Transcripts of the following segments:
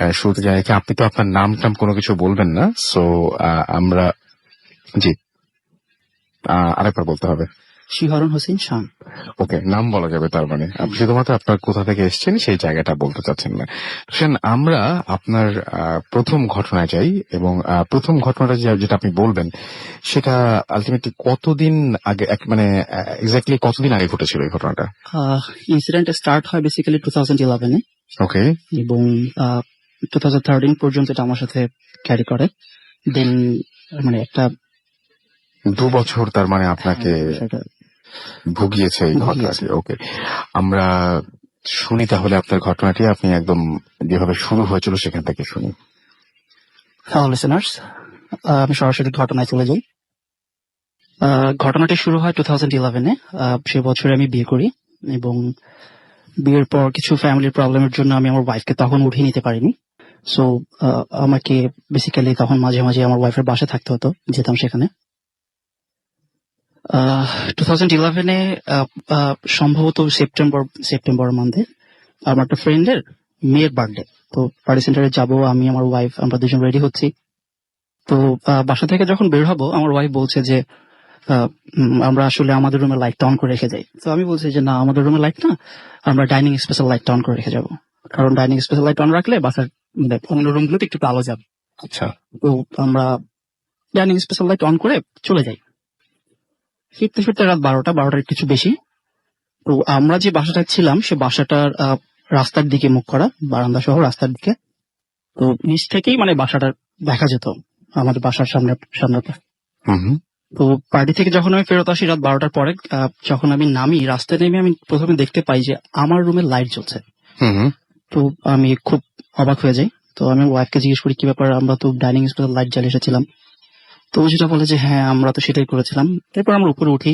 শুরুতে জানি কি আপনি তো আপনার নাম টাম কোনো কিছু বলবেন না, সো আমরা জি আরেকবার বলতে হবে। শিহরণ হোসেন শান। ওকে, নাম বলা যাবে তার মানে আপনি শুধুমাত্র আপনার কোথা থেকে এসেছেন সেই জায়গাটা বলতে চাচ্ছেন না। সেন আমরা আপনার প্রথম ঘটনায় যাই এবং প্রথম ঘটনাটা যেটা আপনি বলবেন সেটা আলটিমেটলি কতদিন আগে, মানে এক্স্যাক্টলি কতদিন আগে ঘটেছিল এই ঘটনাটা? ইনসিডেন্ট স্টার্ট হয় বেসিক্যালি 2011-এ। ওকে। এবং 2013 পর্যন্ত এটা আমার সাথে ক্যারি করে। দেন মানে একটা 2 বছর তার মানে আপনাকে ভুগিয়েছে এই ঘটনাটি। ওকে, আমরা শুনি তাহলে আপনার ঘটনাটি, আপনি একদম যেভাবে শুরু হয়েছিল সেখান থেকে শুনি। হ্যালো লিসেনার্স, আমি সরাসরি ঘটনায় চলে যাই। ঘটনাটি শুরু হয় 2011-এ। সে বছরে আমি বিয়ে করি এবং বিয়ের পর কিছু ফ্যামিলির প্রবলেমের জন্য আমি আমার ওয়াইফকে তখন উঠিয়ে নিতে পারিনি। সো আমাকে বেসিক্যালি তখন মাঝে মাঝে আমার ওয়াইফের বাসায় থাকতে হতো, যেতাম সেখানে। 2011-এ সম্ভবত সেপ্টেম্বর মান্থে আমার একটা ফ্রেন্ডের মেয়ের বার্থডে। তো পার্টি সেন্টারে যাবো, আমি আমার ওয়াইফ, আমরা দুজন রেডি হচ্ছি। তো বাসা থেকে যখন বের হবো আমার ওয়াইফ বলছে যে আমরা আসলে আমাদের রুমে লাইট অন করে রেখে যাই। তো আমি বলছি যে না, আমাদের রুমে লাইট না, আমরা ডাইনিং স্পেশাল লাইট অন করে রেখে যাবো, কারণ ডাইনিং স্পেশাল লাইট অন রাখলে বাসার অন্য রুমগুলোতে একটু আলো যাবে। আচ্ছা। তো আমরা ডাইনিং স্পেশাল লাইট অন করে চলে যাই। ফিরতে ফিরতে রাত 12টার কিছু বেশি। তো আমরা যে বাসাটায় ছিলাম সে বাসাটার রাস্তার দিকে মুখ করা, বারান্দা সহ রাস্তার দিকে। তো নিচ থেকেই মানে বাসাটা দেখা যেত, আমাদের বাসার সামনেটা। তো পার্টি থেকে যখন আমি ফেরত আসি রাত 12টার পরে, যখন আমি নামি, রাস্তায় নেমে আমি প্রথমে দেখতে পাই যে আমার রুমে লাইট জ্বলছে। তো আমি খুব অবাক হয়ে যাই। তো আমি ওয়াইফকে জিজ্ঞেস করি কি ব্যাপার, আমরা তো ডাইনিং স্পেশাল লাইট জ্বালিয়ে এসেছিলাম। তো যেটা বলে যে হ্যাঁ আমরা তো সেটাই করেছিলাম। তারপর আমরা উপরে উঠি।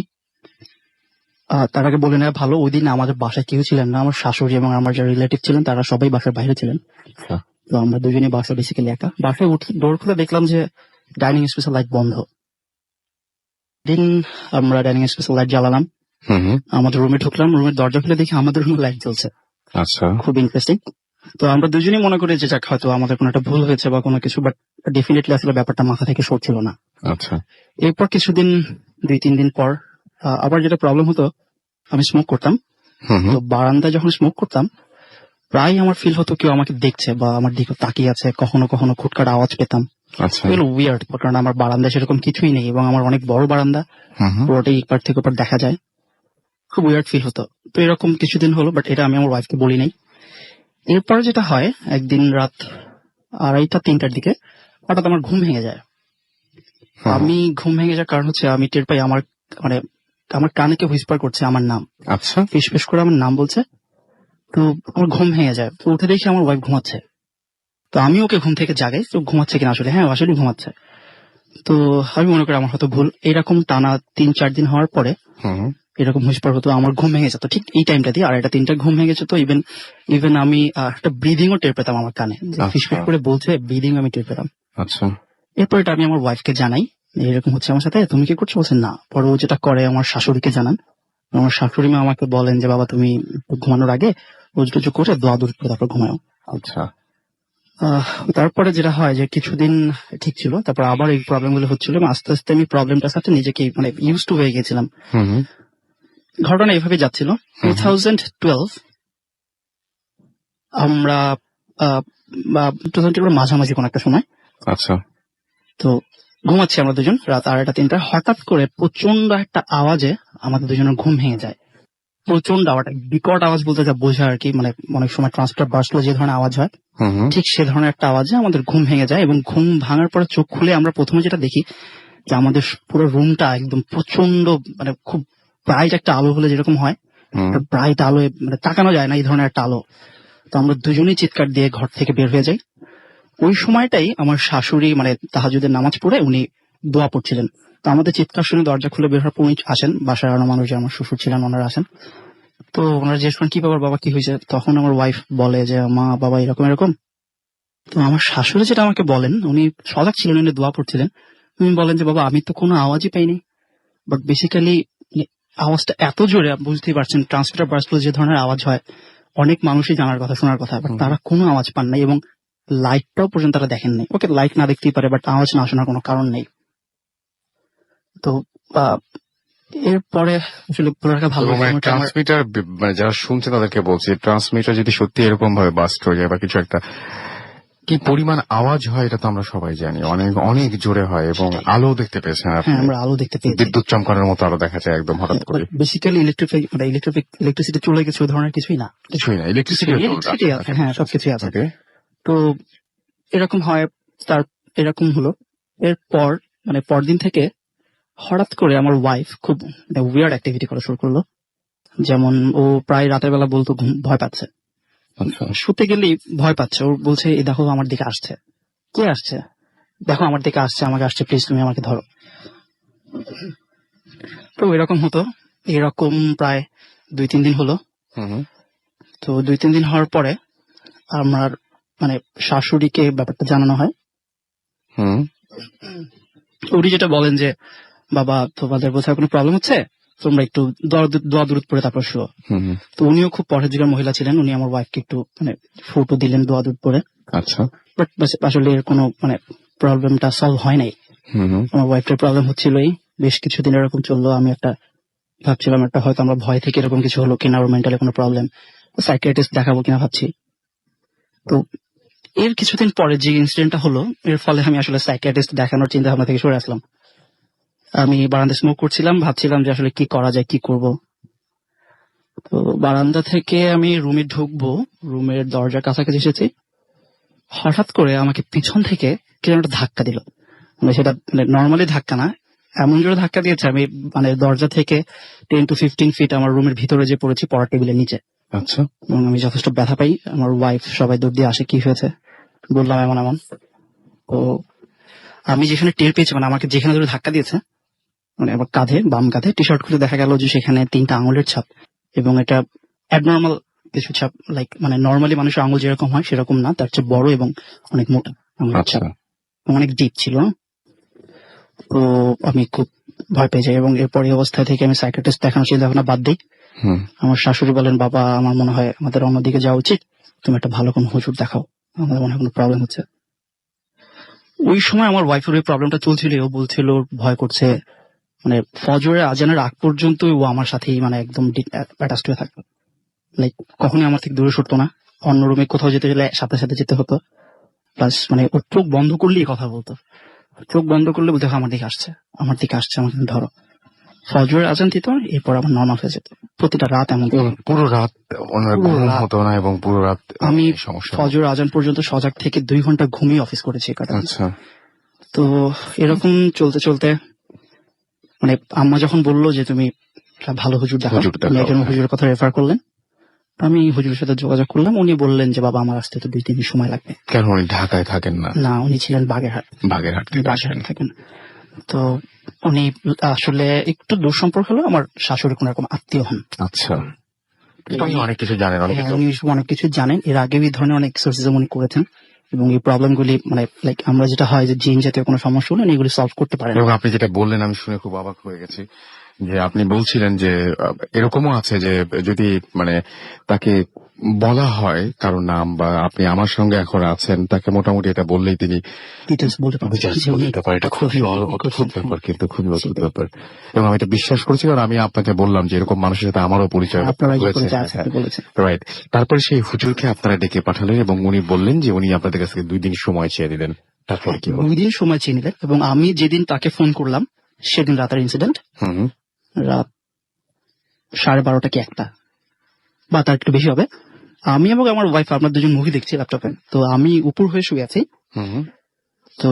তার আগে বলে নেওয়া ভালো, ওই দিন আমাদের বাসায় কেউ ছিলেন না, আমার শাশুড়ি এবং আমার যারা রিলেটিভ ছিলেন তারা সবাই বাসার বাইরে ছিলেন। তো আমরা দুজনেই বাসা বেসিক্যালি একা। বাসায় উঠে ডোর খুলে দেখলাম যে ডাইনিং স্পেশাল লাইট বন্ধ। দিন আমরা ডাইনিং স্পেশাল লাইট জ্বালালাম, আমাদের রুমে ঢুকলাম, রুমের দরজা খুলে দেখি আমাদের রুমে লাইট জ্বলছে। আচ্ছা, খুব ইন্টারেস্টিং। তো আমরা দুজনেই মনে করি যে যাক হয়তো আমাদের কোনো একটা ভুল হয়েছে বা কোনো কিছু, বাট ডেফিনেটলি আসলে ব্যাপারটা মাথা থেকে সরছিল না। আচ্ছা। এরপর কিছুদিন, 2-3 দিন পর আবার যেটা প্রবলেম হতো, আমি স্মোক করতাম। তো বারান্দায় যখন স্মোক করতাম প্রায় আমার ফিল হতো কেউ আমাকে দেখছে বা আমার দিকে তাকিয়ে আছে। কখনো কখনো খুটখাট আওয়াজ পেতাম। এগুলো উইয়ার্ড, কারণ আমার বারান্দায় সেরকম কিছুই নেই এবং আমার অনেক বড় বারান্দা, পুরোটাই এপার থেকে ওপার দেখা যায়। খুব উইয়ার্ড ফিল হতো। তো এরকম কিছুদিন হলো, বাট এটা আমি আমার ওয়াইফকে বলি নাই। এরপর যেটা হয়, একদিন রাত 2:30-3টার দিকে হঠাৎ আমার ঘুম ভেঙে যায়। আমি ঘুম ভেঙে যাওয়ার কারণ হচ্ছে আমি টের পাই আমার আমার কানে কেউ হুইসপার করছে আমার নাম। আচ্ছা। ফিসফিস করে আমার নাম বলছে। তো আমার ঘুম ভেঙে যায়। তো উঠে দেখি আমার ওয়াইফ ঘুমাচ্ছে। তো আমি ওকে ঘুম থেকে জাগাই, তো ঘুমাচ্ছে কিনা আসলে, হ্যাঁ আসলে ঘুমাচ্ছে। তো আমি মনে করি আমার হয়তো ভুল। এরকম টানা 3-4 দিন হওয়ার পরে এরকম হুইসপার হতো, আমার ঘুম ভেঙে যেত ঠিক এই টাইমটা দিয়ে। 2:30-3টায় ঘুম ভেঙে যেত। ইভেন আমি একটা ব্রিদিং ও টের পেতাম আমার কানে, ফিসফিস করে বলছে, ব্রিদিং আমি টের পেতাম। আচ্ছা। এরপর এটা আমি আমার ওয়াইফকে জানাই, এরকম হচ্ছে আমার সাথে, তুমি কি করছো? বলছেন না। পরে ও যেটা করে আমার শাশুড়িকে জানান। আমার শাশুড়ি মা আমাকে বলেন যে বাবা তুমি ঘুমানোর আগে রোজ করে দোয়া দূর করে তারপর ঘুমাও। আচ্ছা। তারপরে যেটা হয় যে কিছুদিন ঠিক ছিল, তারপর আবার এই প্রবলেম গুলো হচ্ছিল, আস্তে আস্তে আমি প্রবলেমটার সাথে নিজেকে মানে ইউজ টু হয়ে গেছিলাম। ঘটনা এভাবে যাচ্ছিল। 2012 আমরা 2012 মাঝামাঝি কোন একটা সময়। আচ্ছা। তো ঘুমাচ্ছি আমরা দুজন রাত 2:30-3টা, হঠাৎ করে প্রচন্ড একটা আওয়াজে আমাদের দুজনের ঘুম ভেঙে যায়। প্রচন্ড আওয়াজ, বিকট আওয়াজ বলতে যা বোঝা আর কি, মানে অনেক সময় ট্রান্সফার বার্স্টলো যে ধরনের আওয়াজ হয় ঠিক সে ধরনের একটা আওয়াজে আমাদের ঘুম ভেঙে যায়। এবং ঘুম ভাঙার পরে চোখ খুলে আমরা প্রথমে যেটা দেখি যে আমাদের পুরো রুমটা একদম প্রচন্ড মানে খুব ব্রাইট একটা আলো হলে যেরকম হয়, ব্রাইট আলো, মানে তাকানো যায় না এই ধরনের একটা আলো। তো আমরা দুজনেই চিৎকার দিয়ে ঘর থেকে বের হয়ে যাই। ওই সময়টাই আমার শাশুড়ি মানে তাহাজ্জুদের নামাজ পড়ে উনি দোয়া পড়ছিলেন। তো আমাদের চিৎকার শুনে দরজা খুলে বের হওয়ার পর উনি আসেন, বাসার আরো মানুষ, আমার শ্বশুর ছিলেন, ওনারা আসেন। তো ওনারা জিজ্ঞেস করেন কি ব্যাপার বাবা, কি হয়েছে? তখন আমার ওয়াইফ বলে যে মা বাবা এরকম এরকম। তো আমার শাশুড়ি যেটা আমাকে বলেন, উনি সজাগ ছিলেন, উনি দোয়া পড়ছিলেন, উনি বলেন যে বাবা আমি তো কোনো আওয়াজই পাইনি, বাট বেসিক্যালি আওয়াজটা এত জোরে, বুঝতেই পারছেন ট্রান্সমিটার বার্স্টলো যে ধরনের আওয়াজ হয় অনেক মানুষই জানার কথা, শোনার কথা, বাট তারা কোনো আওয়াজ পান নাই। এবং লাইটটাও পর্যন্ত তারা দেখেন নাই। ওকে, লাইট না দেখতেই পারে, বাট আওয়াজ না শোনার কোনো কারণ নেই। তো আহ, এরপরে আসলে বলে রাখা ভালো এবং সময়টা আমার ট্রান্সমিটার মানে যারা শুনছে তাদেরকে বলছি, ট্রান্সমিটার যদি সত্যি এরকম ভাবে বাস্ট হয়ে যায় বা কিছু একটা, কি পরিমাণ আওয়াজ হয় এটা তো আমরা সবাই জানি, অনেক অনেক জোরে হয়। এবং সেটাই। আলো দেখতে পেয়েছেন আপনি, হ্যাঁ, আমরা আলো দেখতে পেয়েছি। বিদ্যুৎ চমকানোর মতো আলো দেখা যায় একদম হঠাৎ করে। বেসিক্যালি ইলেকট্রিসিটি চলে গেছে, ওই ধরনের কিছুই না। কিছুই না, ইলেকট্রিসিটি ইলেকট্রিসিটি আছে, হ্যাঁ, সবকিছুই আছে। তো এরকম হয়, তার এরকম হলো। এরপর মানে পরদিন থেকে হঠাৎ করে আমার ওয়াইফ খুব উইয়ার্ড অ্যাক্টিভিটি করা শুরু করলো। যেমন ও প্রায় রাতের বেলা বলতো ভয় পাচ্ছে, শুতে গেলেই ভয় পাচ্ছে। ও বলছে, এই দেখো আমার দিকে আসছে। কে আসছে? দেখো আমার দিকে আসছে, আমাকে আসছে, প্লিজ তুমি আমাকে ধরো। তো এরকম হতো, এরকম প্রায় 2-3 দিন হলো। তো 2-3 দিন হওয়ার পরে আমার মানে শাশুড়িকে ব্যাপারটা জানানো হয়। উনি যেটা বলেন যে, বাবা তোমাদের বোঝার কোনো প্রবলেম হচ্ছে, তোমরা একটু দোয়া দূরত পড়ে তারপর শুও। তো উনিও খুব পরহেজগার মহিলা ছিলেন, উনি আমার ওয়াইফকে একটু মানে ফটো দিলেন দোয়া দূরত পড়ে। আচ্ছা। বাট আসলে এর কোনো মানে প্রবলেমটা সলভ হয় নাই। আমার ওয়াইফের প্রবলেম হচ্ছিলই, বেশ কিছুদিন এরকম চললো। আমি একটা ভাবছিলাম একটা হয়তো আমরা ভয় থেকে এরকম কিছু হলো কিনা, ওর মেন্টালি কোনো প্রবলেম, সাইকিয়াট্রিস্ট দেখাবো কিনা ভাবছি। তো এর কিছুদিন পরে যে ইনসিডেন্টটা হলো, এর ফলে আমি আসলে সাইকিয়াট্রিস্ট দেখানোর চিন্তা ভাবনা থেকে সরে আসলাম। আমি বারান্দা স্মোক করছিলাম, ভাবছিলাম যে আসলে কি করা যায়, কি করব। তো বারান্দা থেকে আমি রুমে ঢুকবো, রুমের দরজার কাছাকাছি এসেছি, হঠাৎ করে আমাকে পিছন থেকে কেউ একটা ধাক্কা দিল। মানে সেটা নর্মালি ধাক্কা না, এমন জোরে ধাক্কা দিয়েছে আমি মানে দরজা থেকে 10 to 15 ফিট আমার রুমের ভিতরে যে পড়েছি, পড়ার টেবিলের নিচে। আচ্ছা। এবং আমি যথেষ্ট ব্যথা পাই। আমার ওয়াইফ সবাই দৌড় দিয়ে আসে, কি হয়েছে বললাম এমন এমন। তো আমি যেখানে টের পেয়েছি, মানে আমাকে যেখানে ধরে ধাক্কা দিয়েছে, মানে আমার কাঁধে, বাম কাঁধে, টি শার্ট খুলে দেখা গেল যে সেখানে 3টা আঙুলের ছাপ। এবং এটা অ্যাবনর্মাল কিছু ছাপ, লাইক মানে নর্মালি মানুষের আঙুল যেরকম হয় সেরকম না, তার চেয়ে বড় এবং অনেক মোটা আঙুলের ছাপ, অনেক ডিপ ছিল। তো আমি খুব ভয় পেয়ে যাই এবং এরপরে অবস্থা থেকে আমি সাইকিয়াট্রিস্ট দেখানোর চিন্তা ভাবনা বাদ দিই। আমার শাশুড়ি বলেন, বাবা আমার মনে হয় আমাদের অন্যদিকে যাওয়া উচিত, তুমি একটা ভালো কোনো হুজুর দেখাও, আমাদের মনে হয় কোনো প্রবলেম হচ্ছে। ওই সময় আমার ওয়াইফের ওই প্রবলেমটা চলছিল, ও বলছিল ওর ভয় করছে। মানে ফজরের আজানের আগ পর্যন্ত ও আমার সাথেই মানে একদম অ্যাটাচড হয়ে থাকতো, লাইক কখনোই আমার থেকে দূরে সরতো না। অন্য রুমে কোথাও যেতে গেলে সাথে সাথে যেতে হতো। প্লাস মানে ওর চোখ বন্ধ করলেই কথা বলতো, চোখ বন্ধ করলে বলতে আমার দিকে আসছে, আমার দিকে আসছে, আমাকে ধরো। ফজরের আজান দিত, এরপর আবার নর্মাল হয়ে যেত। প্রতিটা রাত এমন পুরো রাত ওনার পুরো ঘুম রাত। হতো না এবং পুরো রাত আমি সমস্যা। ফজর আজান পর্যন্ত সজাগ থেকে 2 ঘন্টা ঘুমিয়ে অফিস করেছি কাটা। আচ্ছা। তো এরকম চলতে চলতে মানে আম্মা যখন বললো যে তুমি একটা ভালো হুজুর দেখাও, উনি একজন হুজুরের কথা রেফার করলেন। আমি হুজুরের সাথে যোগাযোগ করলাম, উনি বললেন যে বাবা আমার আসতে তো 2-3 দিন সময় লাগবে। কেন উনি ঢাকায় থাকেন না? না, উনি ছিলেন বাগেরহাট। বাগেরহাট থাকেন। তো উনি আসলে একটু দূর সম্পর্ক হলো, আমার শাশুড়ি কোন রকম আত্মীয় হন। আচ্ছা। উনি অনেক কিছু জানেন, উনি অনেক কিছু জানেন, এর আগে এই ধরনের অনেক এক্সারসাইজ উনি করেছেন এবং এই প্রবলেমগুলি মানে লাইক আমরা যেটা হয় যে জিন জাতীয় কোনো সমস্যা হলে এগুলি সলভ করতে পারেন। এবং আপনি যেটা বললেন আমি শুনে খুব অবাক হয়ে গেছি, যে আপনি বলছিলেন যে এরকমও আছে যে যদি মানে তাকে বলা হয় কারো নাম, বা আপনি আমার সঙ্গে এখন আছেন, তাকে মোটামুটি এটা বললেই তিনি ডিটেলস বলতে পারেন। এটা খুবই অদ্ভুত ব্যাপার, কিন্তু খুবই অদ্ভুত ব্যাপার। এবং আমি এটা বিশ্বাস করছি, কারণ আমি আপনাকে বললাম যে এরকম মানুষের সাথে আমারও পরিচয় হয়েছে। রাইট। তারপরে সেই হুজুরকে আপনারা ডেকে পাঠালেন এবং উনি বললেন যে উনি আপনাদের কাছ থেকে 2 দিন সময় চেয়ে দিলেন। তারপরে কি হলো? 2 দিন সময় চেয়ে নিলেন এবং আমি যেদিন তাকে ফোন করলাম সেদিন রাতের ইনসিডেন্ট। রাত 12:30 কি 1টা বা তার একটু বেশি হবে। আমি এবং আমার ওয়াইফ আমরা দুজন মুভি দেখছি ল্যাপটপে। তো আমি উপর হয়ে শুয়ে আছি। তো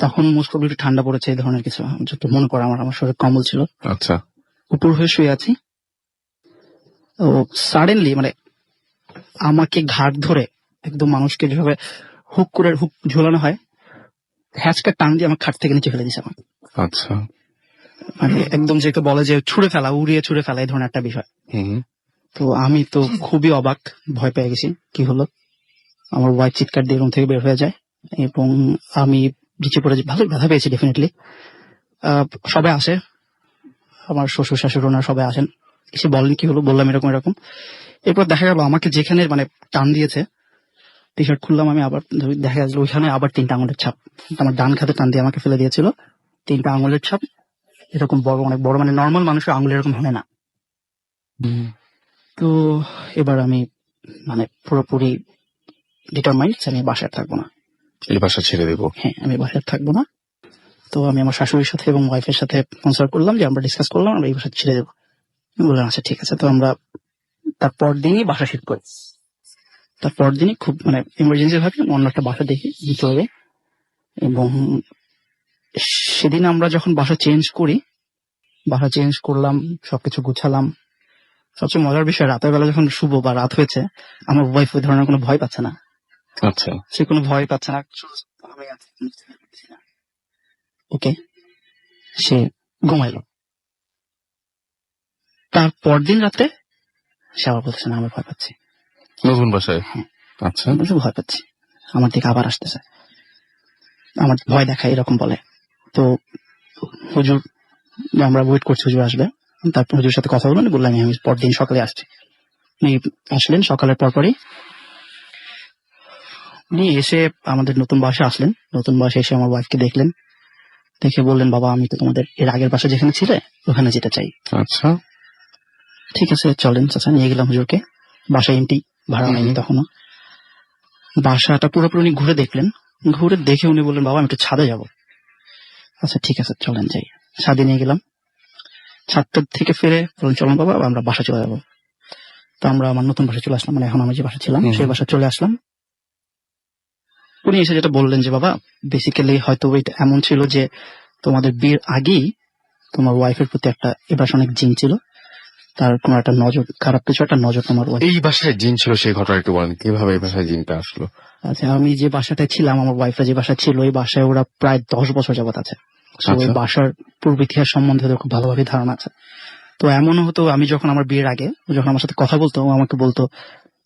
তখন মোস্ট প্রবলি একটু ঠান্ডা পড়েছে, এই ধরনের কিছু যত মনে করে আমার শরীরে কম্বল ছিল। আচ্ছা। উপর হয়ে শুয়ে আছি, তো সাডেনলি মানে আমাকে ঘাট ধরে একদম মানুষকে যেভাবে হুক ঝোলানো হয়, হ্যাচকা টান দিয়ে আমার খাট থেকে নিচে ফেলে দিয়েছে আমার। আচ্ছা। মানে একদম যেটা বলে যে ছুঁড়ে ফেলা, উড়িয়ে ছুঁড়ে ফেলা, এই ধরনের একটা বিষয়। তো আমি তো খুবই অবাক, ভয় পেয়ে গেছি কি হলো। আমার ওয়াইফ চিৎকার দিয়ে রুম থেকে বের হয়ে যায় এবং আমি নিচে পড়ে ভালো ব্যথা পেয়েছি ডেফিনেটলি। সবাই আসে, আমার শ্বশুর শাশুড়ি ওনারা সবাই আসেন, এসে বলেন কি হলো, বললাম এরকম এরকম। এরপর দেখা গেল আমাকে যেখানে মানে টান দিয়েছে টি শার্ট খুললাম আমি, আবার দেখা গেল ওইখানে আবার 3টা আঙুলের ছাপ। আমার ডান খাতে টান দিয়ে আমাকে ফেলে দিয়েছিল, 3টা আঙুলের ছাপ, এরকম বড়, অনেক বড়, মানে নর্মাল মানুষের আঙুল এরকম হয় না। তো এবার আমি মানে পুরোপুরি ডিটারমাইন্ড আমি বাসায় থাকবো না। এই বাসা ছেড়ে দেবো। হ্যাঁ, আমি বাসায় থাকবো না। তো আমি আমার শাশুড়ির সাথে এবং ওয়াইফের সাথে কনসাল্ট করলাম, যে আমরা ডিসকাস করলাম আমরা এই বাসা ছেড়ে দেবো। বললাম আচ্ছা ঠিক আছে। তো আমরা তারপর দিনই বাসা শিফট করি। তারপর দিনই খুব মানে ইমার্জেন্সি ভাবে অন্য একটা বাসা দেখি দিতে হবে। এবং সেদিন আমরা যখন বাসা চেঞ্জ করি, বাসা চেঞ্জ করলাম, সবকিছু গুছালাম। সবচেয়ে মজার বিষয়, রাতের বেলা যখন শুভ বা রাত হয়েছে, আমার ওয়াইফ ওই ধরনের কোনো ভয় পাচ্ছে না। আচ্ছা, সে কোনো ভয় পাচ্ছে না। ওকে, সে ঘুমাইলো। তারপর দিন রাতে সে আবার বলছে না, আমি ভয় পাচ্ছি। নতুন বাসায়? আচ্ছা, আমি বলছি, ভয় পাচ্ছি, আমার দিকে আবার আসতেছে, আমার ভয় দেখায়, এরকম বলে। তো হুজুর, আমরা ওয়েট করছি হুজুর আসবে। তারপর হুজুর সাথে কথা বললাম, বললাম আমি পরদিন সকালে আসছি। উনি আসলেন সকালের পরপরই। উনি এসে আমাদের নতুন বাসায় আসলেন। নতুন বাসায় এসে আমার ওয়াইফকে দেখলেন, দেখে বললেন, বাবা আমি তো তোমাদের এর আগের বাসা যেখানে ছিলে ওখানে যেতে চাই। আচ্ছা, ঠিক আছে চলেন চাচা। নিয়ে গেলাম হুজুরকে। বাসা এমটি, ভাড়া নেয়নি তখনও। বাসাটা পুরোপুরি উনি ঘুরে দেখলেন। ঘুরে দেখে উনি বললেন, বাবা আমি একটু ছাদে যাব। আচ্ছা ঠিক আছে চলেন যাই। ছাদে নিয়ে গেলাম। ছাদটা থেকে ফিরে বললেন, চলেন বাবা আমরা বাসা চলে যাবো। তো আমরা আমার নতুন বাসায় চলে আসলাম, মানে এখন আমি যে বাসা ছিলাম সেই বাসা চলে আসলাম। উনি এসে যেটা বললেন যে, বাবা বেসিক্যালি হয়তো এটা এমন ছিল যে তোমাদের বিয়ের আগেই তোমার ওয়াইফের প্রতি একটা এবার অনেক জিন ছিল, তার কোনো একটা নজর, খারাপ কিছু একটা নজর তোমার wife। এই বাসায় জিন ছিল সেই ঘটনা একটু বলেন, কিভাবে এই বাসায় জিনটা আসলো? আচ্ছা, আমি যে বাসাটায় ছিলাম, আমার ওয়াইফরা যে বাসা ছিল, ওই বাসায় ওরা প্রায় 10 বছর যাবত আছে। So, ওই আচ্ছা। বাসার পূর্ব ইতিহাস সম্বন্ধে ওদের খুব ভালোভাবে ধারণা আছে। তো এমনও হতো, আমি যখন আমার বিয়ের আগে ও যখন আমার সাথে কথা বলতো, ও আমাকে বলতো,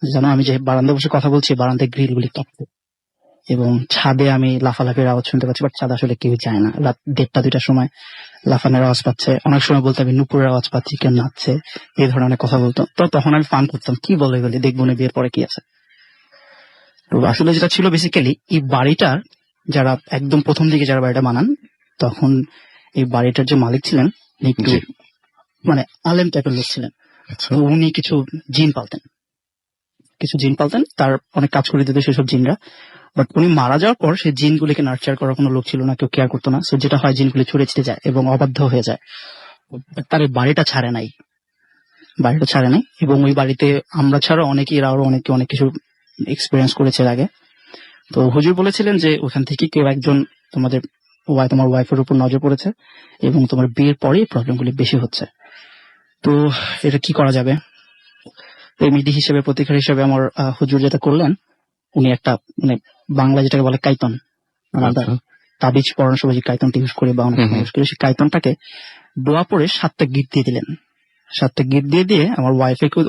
জানো আমি যে বারান্দায় বসে কথা বলছি, বারান্দায় গ্রিল গুলি টপকে, এবং ছাদে আমি লাফালাফির আওয়াজ শুনতে পাচ্ছি, বাট ছাদে আসলে কেউ যায় না। রাত 1:30-2টার সময় লাফানোর আওয়াজ পাচ্ছে, অনেক সময় বলতে আমি নুপুরের আওয়াজ পাচ্ছি, কেউ নাচছে, এই ধরনের অনেক কথা বলতো। তো তখন আমি ফান করতাম, কি বলে এগুলি, দেখবো না বিয়ের পরে কি আছে। তো আসলে যেটা ছিল বেসিক্যালি, এই বাড়িটার যারা একদম প্রথম দিকে যারা বাড়িটা বানান, তখন এই বাড়িটার যে মালিক ছিলেন উনি একটু জি। মানে আলেম টাইপের লোক ছিলেন। আচ্ছা, তো উনি কিছু জিন পালতেন, তার অনেক কাজ করে দিত সেসব জিনরা। বাট উনি মারা যাওয়ার পর সেই জিনগুলিকে নার্চার করার কোনো লোক ছিল না, কেউ কেয়ার করতো না। সো যেটা হয়, জিনগুলি ছড়ে ছিটে যায় এবং অবাধ্য হয়ে যায়। But তার এই বাড়িটা ছাড়ে নাই, এবং ওই বাড়িতে আমরা ছাড়া অনেকেই, আরো অনেকে অনেক কিছু এক্সপিরিয়েন্স করেছে এর আগে। তো হুজুর বলেছিলেন যে ওখান থেকে কেউ একজন তোমার ওয়াইফের উপর নজর পড়েছে এবং তোমার বিয়ের পরেই প্রবলেমগুলি বেশি হচ্ছে। তো এটা কি করা যাবে? রেমেডি হিসেবে, প্রতিকার হিসেবে আমার হুজুর যেটা করলেন, উনি একটা মানে বাংলা যেটাকে বলে কাইতন, আমরা আচ্ছা। তাবিজ পড়ানোর সময় যে কাইতনটা ইউজ করি বা অনেক ইউজ করি, সেই কাইতনটাকে দোয়া পড়ে 7টা গিট দিয়ে দিলেন। 7টা গিট দিয়ে আমার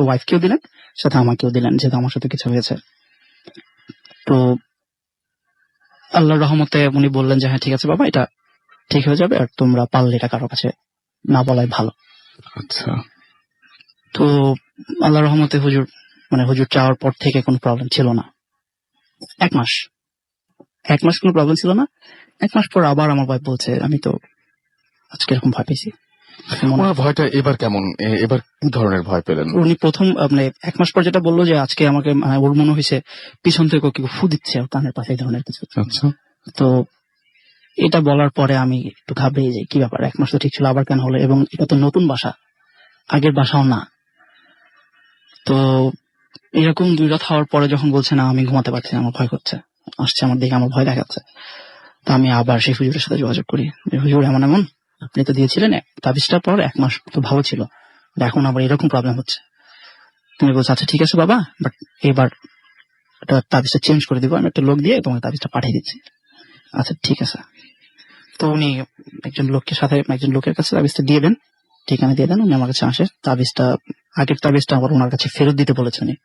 ওয়াইফকেও দিলেন, সাথে আমাকেও দিলেন, যেহেতু আমার সাথে কিছু হয়েছে। তো আল্লাহর রহমতে উনি বললেন যে হ্যাঁ ঠিক আছে বাবা, এটা ঠিক হয়ে যাবে, আর তোমরা পারলে এটা কারো কাছে না বলাই ভালো। আচ্ছা, তো আল্লাহর রহমতে হুজুর চাওয়ার পর থেকে কোনো প্রবলেম ছিল না। 1 মাস কোনো প্রবলেম ছিল না। 1 মাস পর আবার আমার ওয়াইফ বলছে, আমি তো আজকে এরকম ভয় পেয়েছি। ওনার ভয়টা এবার কেমন? এবার কি ধরনের ভয় পেলেন? উনি প্রথম মানে 1 মাস পর যেটা বললো যে আজকে আমাকে ওর মনে হয়েছে পিছন থেকে কেউ ফু দিচ্ছে ওর কানের পাশে, এই ধরনের কিছু। আচ্ছা, তো এটা বলার পরে আমি একটু ঘাবড়ে যাই, কি ব্যাপার, 1 মাস তো ঠিক ছিল, আবার কেন হলো? এবং এটা তো নতুন বাসা, আগের বাসাও না। তো এরকম 2 রাত হওয়ার পরে যখন বলছে না আমি ঘুমাতে পারছি না, আমার ভয় করছে, আসছে আমার দিকে, আমার ভয় দেখাচ্ছে, তো আমি আবার সেই হুজুরের সাথে যোগাযোগ করি, যে হুজুর এমন আপনি তো দিয়েছিলেন তাবিজটার পর 1 মাস তো ভালো ছিল, এখন আবার এরকম প্রবলেম হচ্ছে। তুমি বলছো আচ্ছা ঠিক আছে বাবা, বাট এবার তাবিজটা চেঞ্জ করে দিব, আমি একটা লোক দিয়ে তোমার তাবিজটা পাঠিয়ে দিচ্ছি। আচ্ছা ঠিক আছে। তো উনি একজন লোকের কাছে তাবিজটা দিয়ে দেন, ঠিকানা দিয়ে দেন, উনি আমার কাছে আসে। আগের তাবিজটা আবার ওনার কাছে ফেরত দিতে বলেছেন উনি,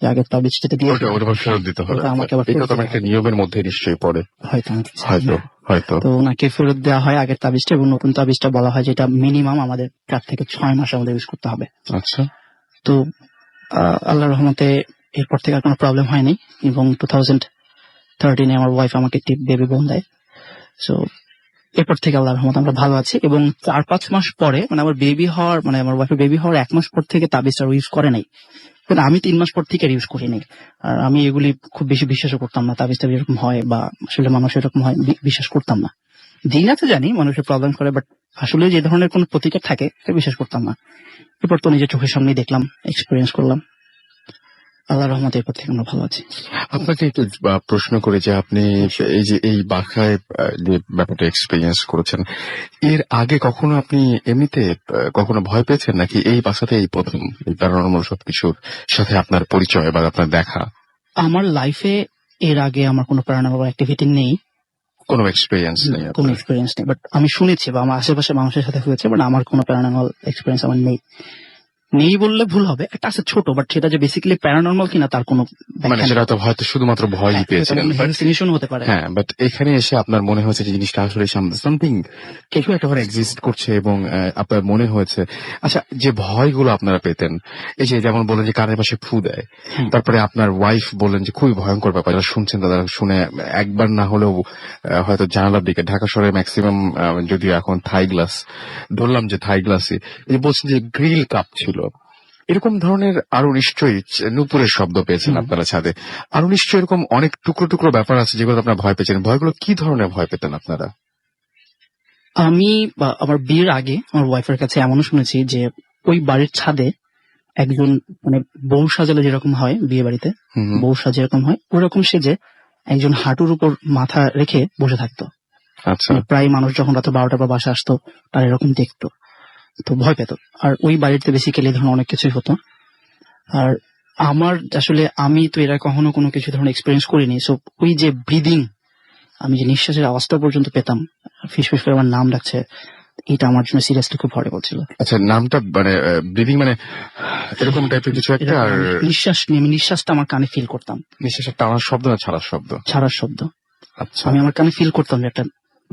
যে আগের তাবিজটা দিয়ে ওটা আবার ফেরত দিতে হবে। ওটা আমাকে আবার এটা ফেরত তো দিতে একটা হবে। নিয়মের মধ্যে নিশ্চয়ই পড়ে। হয়তো আমি ঠিক জানি না। হয়তো। তো ওনাকে ফেরত দেওয়া হয় আগের তাবিজটা, এবং নতুন তাবিজটা বলা হয় যেটা মিনিমাম আমাদের 4 থেকে 6 মাস আমাদের ইউজ করতে হবে। আচ্ছা, তো আল্লাহর রহমতে এরপর থেকে আর কোনো প্রবলেম হয়নি, এবং 2013 আমার ওয়াইফ আমাকে একটি বেবি বোন দেয়। সো এরপর থেকে আল্লাহর রহমতে আমরা ভালো আছি। এবং 4-5 মাস পরে, মানে আমার বেবি হওয়ার, মানে আমার ওয়াইফের বেবি হওয়ার 1 মাস পর থেকে তাবিজটা ইউজ করে নাই, কিন্তু আমি 3 মাস পর থেকে ইউজ করিনি। আর আমি এগুলি খুব বেশি বিশ্বাসও করতাম না, তাবিজ টাবিজ এরকম হয় বা আসলে মানুষ এরকম হয় বিশ্বাস করতাম না। দিন আছে জানি মানুষের প্রবলেম করে, বাট আসলে যে ধরনের কোন প্রতিকার থাকে এটা বিশ্বাস করতাম না। এরপর তো নিজের চোখের সামনেই দেখলাম, এক্সপিরিয়েন্স করলাম। আল্লাহর রহমতে এরপর থেকে আমরা ভালো আছি। আপনাকে একটু প্রশ্ন করে যে আপনি এই যে এই বাসায় যে ব্যাপারটা এক্সপিরিয়েন্স করেছেন, এর আগে কখনো আপনি এমনিতে কখনো ভয় পেয়েছেন, নাকি এই বাসাতে এই প্রথম এই প্যারানরমাল সবকিছুর সাথে আপনার পরিচয় বা আপনার দেখা? আমার লাইফে এর আগে আমার কোনো প্যারানরমাল অ্যাক্টিভিটি নেই, কোনো এক্সপিরিয়েন্স নেই কোনো আপনার? এক্সপিরিয়েন্স নেই, বাট আমি শুনেছি বা আমার আশেপাশে মানুষের সাথে হয়েছে, বাট আমার কোনো প্যারানরমাল এক্সপিরিয়েন্স আমার নেই। নেই বললে ভুল হবে, একটা আছে ছোট, বাট সেটা যে বেসিক্যালি প্যারানরমাল কিনা তার কোনো মানে সেটা তো হয়তো শুধুমাত্র ভয়ই পেয়েছিলেন, হ্যালুসিনেশন হতে পারে। হ্যাঁ, বাট এখানে এসে আপনার মনে হয়েছে যে জিনিসটা আসলে সামথিং কিছু একটা এক্সিস্ট করছে, এবং আপনার মনে হয়েছে। আচ্ছা, যে ভয়গুলো আপনারা পেতেন, এই যে যেমন বলেন যে কানের পাশে ফু দেয়, তারপরে আপনার ওয়াইফ বলেন যে খুবই ভয়ঙ্কর ব্যাপার, যারা শুনছেন তারা শুনে একবার না হলেও হয়তো জানালার দিকে, ঢাকা শহরে ম্যাক্সিমাম, যদিও এখন থাই গ্লাস, ধরলাম যে থাই গ্লাসে, এই বলছেন যে গ্রিল কাপ ছিল, এরকম ধরনের আরো নিশ্চয়ই নূপুরের শব্দ পেয়েছেন আপনারা ছাদে, আরো নিশ্চয়ই এরকম অনেক টুকরো টুকরো ব্যাপার আছে যেগুলো আপনারা ভয় পেয়েছেন। ভয়গুলো কি ধরনের ভয় পেতেন আপনারা? আমি আমার বিয়ের আগে আমার ওয়াইফের কাছে এমনও শুনেছি যে ওই বাড়ির ছাদে একজন, মানে বউ সাজালে যেরকম হয় বিয়ে বাড়িতে, বউ সাজে এরকম হয়, ওরকম সেজে একজন হাঁটুর উপর মাথা রেখে বসে থাকতো। আচ্ছা, প্রায় মানুষ যখন রাত 12টার পর বাসা আসতো তার এরকম দেখতো, তো ভয় পেত। আর ওই বাড়িতে বেসিক্যালি ধরনের অনেক কিছুই হতো। আর আমার আসলে আমি তো এরা কখনো কোনো কিছু ধরনের এক্সপিরিয়েন্স করিনি, সো ওই যে ব্রিদিং, আমি যে নিঃশ্বাসের আওয়াজটা পর্যন্ত পেতাম, ফিস ফিস করে আমার নাম ডাকছে, এটা আমার জন্য সিরিয়াসলি খুব ভয় ছিল। আচ্ছা, নামটা মানে ব্রিদিং মানে এরকম টাইপের কিছু একটা, আর নিঃশ্বাস নিয়ে আমি নিঃশ্বাসটা আমার কানে ফিল করতাম। নিঃশ্বাসের টানার শব্দ না ছাড়ার শব্দ? ছাড়ার শব্দ। আচ্ছা, আমি আমার কানে ফিল করতাম যে একটা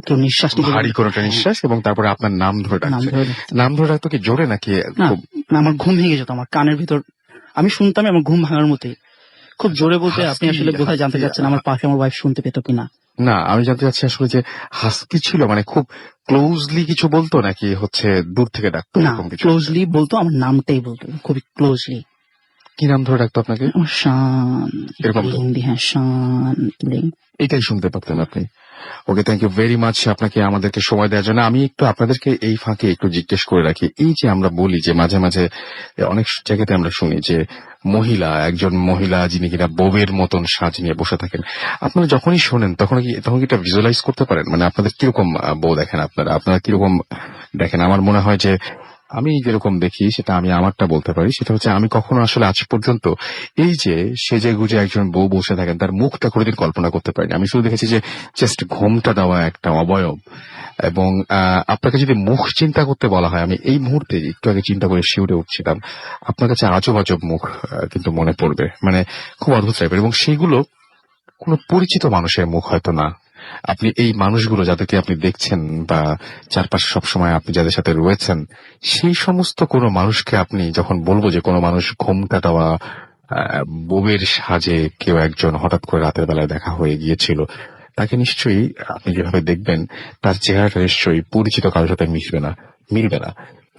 কেউ নিঃশ্বাস নিতে, ভারী কোনো একটা নিঃশ্বাস, এবং তারপরে আপনার নাম ধরে ডাকছে। নাম ধরে ডাকতো কি জোরে নাকি? না, আমার ঘুম ভেঙে যেত আমার কানের ভিতর, আমি শুনতাম আমার ঘুম ভাঙার মতোই, খুব জোরে বলতে। আপনি আসলে বোধহয় জানতে চাচ্ছেন আমার পাশে আমার ওয়াইফ শুনতে পেত কিনা? না, আমি জানতে চাচ্ছি আসলে যে হাস্কি ছিল, মানে খুব ক্লোজলি কিছু বলতো নাকি হচ্ছে দূর থেকে ডাকতো? না, ক্লোজলি বলতো, আমার নামটাই বলতো খুবই ক্লোজলি। কি নাম ধরে ডাকতো আপনাকে? শান, এরকম হিন্দি, হ্যাঁ শান, এটাই শুনতে পারতেন আপনি? ওকে, থ্যাংক ইউ ভেরি মাচ আপনাকে আমাদেরকে সময় দেওয়ার জন্য। আমি একটু আপনাদেরকে এই ফাঁকে একটু জিজ্ঞেস করে রাখি, এই যে আমরা বলি যে মাঝে মাঝে অনেক জায়গাতে আমরা শুনি যে একজন মহিলা যিনি কিনা বউয়ের মতন সাজ নিয়ে বসে থাকেন, আপনারা যখনই শোনেন তখন কি এটা ভিজুয়ালাইজ করতে পারেন? মানে আপনাদের কিরকম বউ দেখেন আপনারা কিরকম দেখেন? আমার মনে হয় যে আমি যেরকম দেখি সেটা আমি আমারটা বলতে পারি, সেটা হচ্ছে আমি কখনো আসলে আজ পর্যন্ত এই যে সেজে গুজে একজন বউ বসে থাকেন তার মুখটা কোনোদিন কল্পনা করতে পারিনি। আমি শুধু দেখেছি যে জাস্ট ঘোমটা দেওয়া একটা অবয়ব। এবং আপনাকে যদি মুখ চিন্তা করতে বলা হয়, আমি এই মুহূর্তে একটু আগে চিন্তা করে শিউরে উঠছিলাম, আপনার কাছে আজব আজব মুখ কিন্তু মনে পড়বে, মানে খুব অদ্ভুত টাইপের, এবং সেগুলো কোনো পরিচিত মানুষের মুখ হয়তো না। আপনি এই মানুষগুলো যাদেরকে আপনি দেখছেন বা চারপাশে সবসময় আপনি যাদের সাথে রয়েছেন, সেই সমস্ত কোনো মানুষকে আপনি যখন বলবো যে কোনো মানুষ ঘোমটা দেওয়া বউয়ের সাজে কেউ একজন হঠাৎ করে রাতের বেলায় দেখা হয়ে গিয়েছিল, তাকে নিশ্চয়ই আপনি যেভাবে দেখবেন তার চেহারাটা নিশ্চয়ই পরিচিত কারোর সাথে মিলবে না।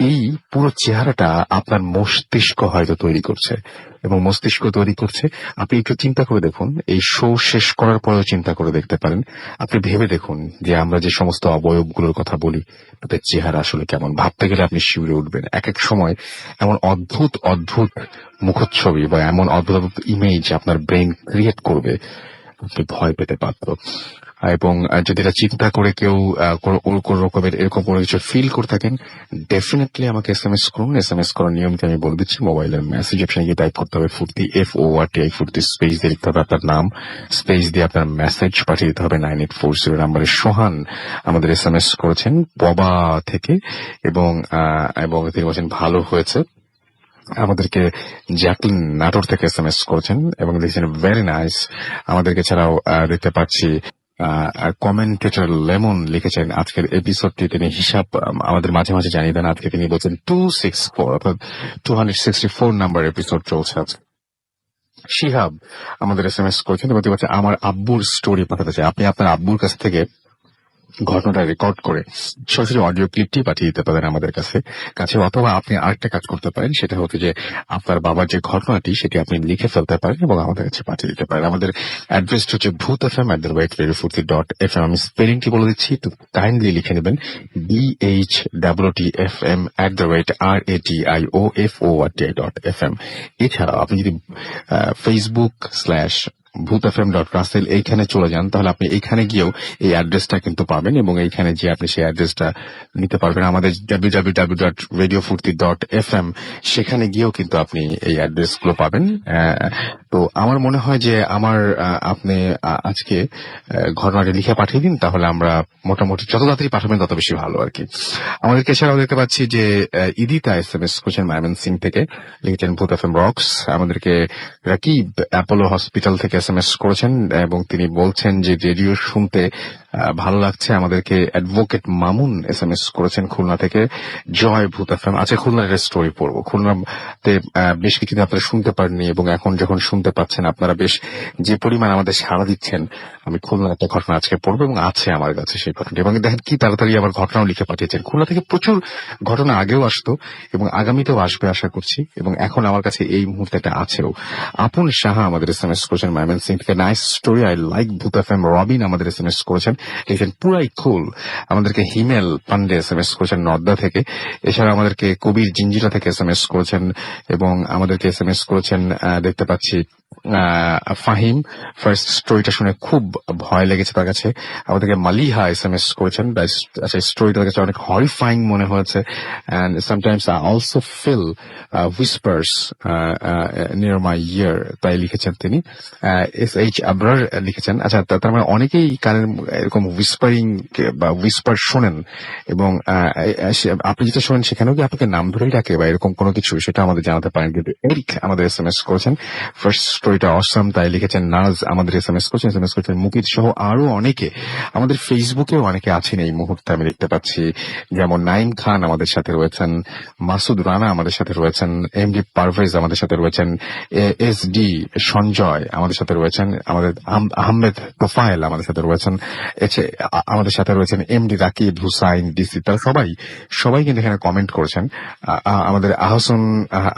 এই পুরো চেহারাটা আপনার মস্তিষ্ক হয়তো তৈরি করছে, এবং মস্তিষ্ক তৈরি করছে। আপনি একটু চিন্তা করে দেখুন, এই শো শেষ করার পরেও চিন্তা করে দেখতে পারেন, আপনি ভেবে দেখুন যে আমরা যে সমস্ত অবয়বগুলোর কথা বলি তাদের চেহারা আসলে কেমন। ভাবতে গেলে আপনি শিউরে উঠবেন। এক এক সময় এমন অদ্ভুত অদ্ভুত মুখচ্ছবি বা এমন অদ্ভুত অদ্ভুত ইমেজ আপনার ব্রেন ক্রিয়েট করবে, আপনি ভয় পেতে পারত। এবং যদি এটা চিন্তা করে কেউ কোন রকমের এরকম কোনো কিছু ফিল করে থাকেন, ডেফিনেটলি আমাকে SMS করুন। SMS করার নিয়মটা আমি বলে দিচ্ছি। মোবাইলের মেসেজ অপশনে গিয়ে টাইপ করতে হবে ফুর্তি, FORTI ফুর্তি, স্পেস দিয়ে লিখতে হবে আপনার নাম, স্পেস দিয়ে আপনার মেসেজ পাঠিয়ে দিতে হবে 9840 নাম্বারে। সোহান আমাদের SMS করেছেন ববা থেকে, এবং তিনি বলছেন ভালো হয়েছে। আমাদেরকে জ্যাকলিন নাটোর থেকে SMS করেছেন এবং লিখেছেন ভেরি নাইস। আমাদেরকে ছাড়াও দেখতে পাচ্ছি কমেন্টেটর লেমন লিখেছেন আজকের এপিসোডটি তিনি হিসাব আমাদের মাঝে মাঝে জানিয়ে দেন। আজকে তিনি বলছেন 264, অর্থাৎ 264 নাম্বার এপিসোড চলছে আজকে। শিহাব আমাদের SMS করেছেন এবং তিনি বলছেন, আমার আব্বুর স্টোরি পাঠাতে চাই। আপনি আপনার আব্বুর কাছ থেকে ঘটনাটা রেকর্ড করে সরাসরি অডিও ক্লিপটি পাঠিয়ে দিতে পারেন আমাদের কাছে, অথবা আপনি আরেকটা কাজ করতে পারেন, সেটা হচ্ছে যে আপনার বাবার যে ঘটনাটি সেটি আপনি লিখে ফেলতে পারেন এবং আমাদের কাছে পাঠিয়ে দিতে পারেন। আমাদের অ্যাড্রেসটা হচ্ছে bhutfm@radiofurti.fm। আমি স্পেলিংটি বলে দিচ্ছি, একটু কাইন্ডলি লিখে নেবেন, BHWTFM@radiofurti.fm। এছাড়াও আপনি যদি facebook/bhutfm.russell এইখানে চলে যান, তাহলে আপনি এইখানে গিয়েও এই অ্যাড্রেসটা কিন্তু পাবেন এবং এইখানে যে আপনি সেই অ্যাড্রেসটা নিতে পারবেন। আমাদের www.radiofurti.fm সেখানে গিয়েও কিন্তু আপনি এই অ্যাড্রেস গুলো পাবেন। তো আমার মনে হয় যে আপনি আজকে ঘটনাটি লিখে পাঠিয়ে দিন, তাহলে আমরা মোটামুটি যত তাড়াতাড়ি পাঠাবেন তত বেশি ভালো আর কি। আমাদেরকে এছাড়াও দেখতে পাচ্ছি যে ইদিতা SMS করেছেন ময়মনসিংহ থেকে, লিখেছেন ভূত FM রক্স। আমাদেরকে রাকিব অ্যাপোলো হসপিটাল থেকে SMS করেছেন এবং তিনি বলছেন যে রেডিও শুনতে ভালো লাগছে। আমাদেরকে অ্যাডভোকেট মামুন SMS করেছেন খুলনা থেকে, জয় ভূত FM। আচ্ছা, খুলনার একটা স্টোরি পড়বো। খুলনাতে বেশ কিছুদিন আপনারা শুনতে পারেননি এবং এখন যখন শুনতে পাচ্ছেন আপনারা বেশ যে পরিমাণ আমাদের সাড়া দিচ্ছেন, আমি খুলনার একটা ঘটনা আজকে পড়বো এবং আছে আমার কাছে সেই ঘটনাটি। এবং দেখেন কি তাড়াতাড়ি আবার ঘটনাও লিখে পাঠিয়েছেন। খুলনা থেকে প্রচুর ঘটনা আগেও আসতো এবং আগামীতেও আসবে আশা করছি, এবং এখন আমার কাছে এই মুহূর্তে একটা আছেও। আপন সাহা আমাদের SMS করেছেন ময়মনসিংহ থেকে, নাইস স্টোরি, আই লাইক ভূত FM। রবিন আমাদের SMS করেছেন, লিখেছেন পুরাই কুল। আমাদেরকে হিমেল পান্ডে SMS করেছেন নর্দা থেকে। এছাড়া আমাদেরকে কবির জিঞ্জিরা থেকে SMS করেছেন এবং আমাদেরকে SMS করেছেন দেখতে পাচ্ছি ফাহিম। ফার্স্ট স্টোরিটা শুনে খুব ভয় লেগেছে তার কাছে। আমাদেরকে মালিহা SMS করেছেন, আচ্ছা স্টোরিটা তার কাছে অনেক হরিফাইং মনে হয়েছে, and sometimes I also feel whispers near my ear, তাই লিখেছেন তিনি। SH আবরার লিখেছেন, আচ্ছা তার মানে অনেকেই কানের এরকম হুইসপারিং বা হুইসপার শোনেন এবং আপনি যেটা শোনেন সেখানেও কি আপনাকে নাম ধরেই ডাকে বা এরকম কোনো কিছু, সেটা আমাদের জানাতে পারেন। কিন্তু এরিক আমাদের SMS করেছেন, ফার্স্ট স্টোরিটা অসাম, তাই লিখেছেন। নাজ আমাদের SMS করেছেন মুকিত সহ আরো অনেকে। আমাদের ফেসবুকেও অনেকে আছেন এই মুহূর্তে আমি দেখতে পাচ্ছি, যেমন নাইম খান আমাদের সাথে রয়েছেন, মাসুদ রানা আমাদের সাথে রয়েছেন, MD পারভেজ আমাদের সাথে রয়েছেন, SD সঞ্জয় আমাদের সাথে রয়েছেন, আমাদের আহমেদ তোফায়েল আমাদের সাথে রয়েছেন, আমাদের সাথে রয়েছেন MD রাকিব হুসাইন DC। তারা সবাই কিন্তু এখানে কমেন্ট করেছেন। আমাদের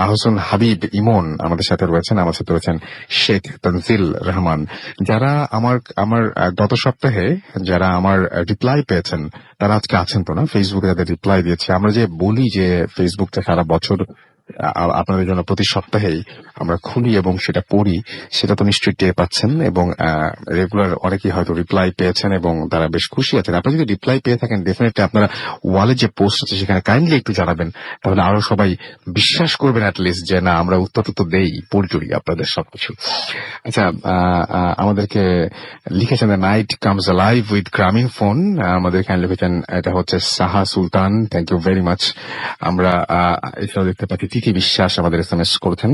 আহসান হাবিব ইমন আমাদের সাথে রয়েছেন, আমার সাথে রয়েছেন শেখ তানজিল রহমান। যারা আমার গত সপ্তাহে যারা আমার রিপ্লাই পেয়েছেন তারা আজকে আছেন তো না, ফেসবুকে যাদের রিপ্লাই দিয়েছে। আমরা যে বলি যে ফেসবুকটা সারা বছর আপনাদের জন্য প্রতি সপ্তাহেই আমরা খুলি এবং সেটা পড়ি, সেটা তো নিশ্চয়ই টের পাচ্ছেন এবং রেগুলার অনেকেই হয়তো রিপ্লাই পেয়েছেন এবং তারা বেশ খুশি আছেন। আপনারা যদি রিপ্লাই পেয়ে থাকেন ডেফিনেটলি আপনারা ওয়ালে যে পোস্ট আছে সেখানে কাইন্ডলি একটু জানাবেন, তাহলে আরো সবাই বিশ্বাস করবেন অ্যাটলিস্ট যে না আমরা উত্তর তো দেই, পড়ি আপনাদের সবকিছু। আচ্ছা, আমাদেরকে লিখেছেন the night comes alive with গ্রামীণ ফোন। আমাদের এখানে লিখেছেন, এটা হচ্ছে সাহা সুলতান, থ্যাংক ইউ ভেরি মাচ। আমরা এছাড়াও দেখতে পাচ্ছি তিথি বিশ্বাস আমাদের SMS করেছেন,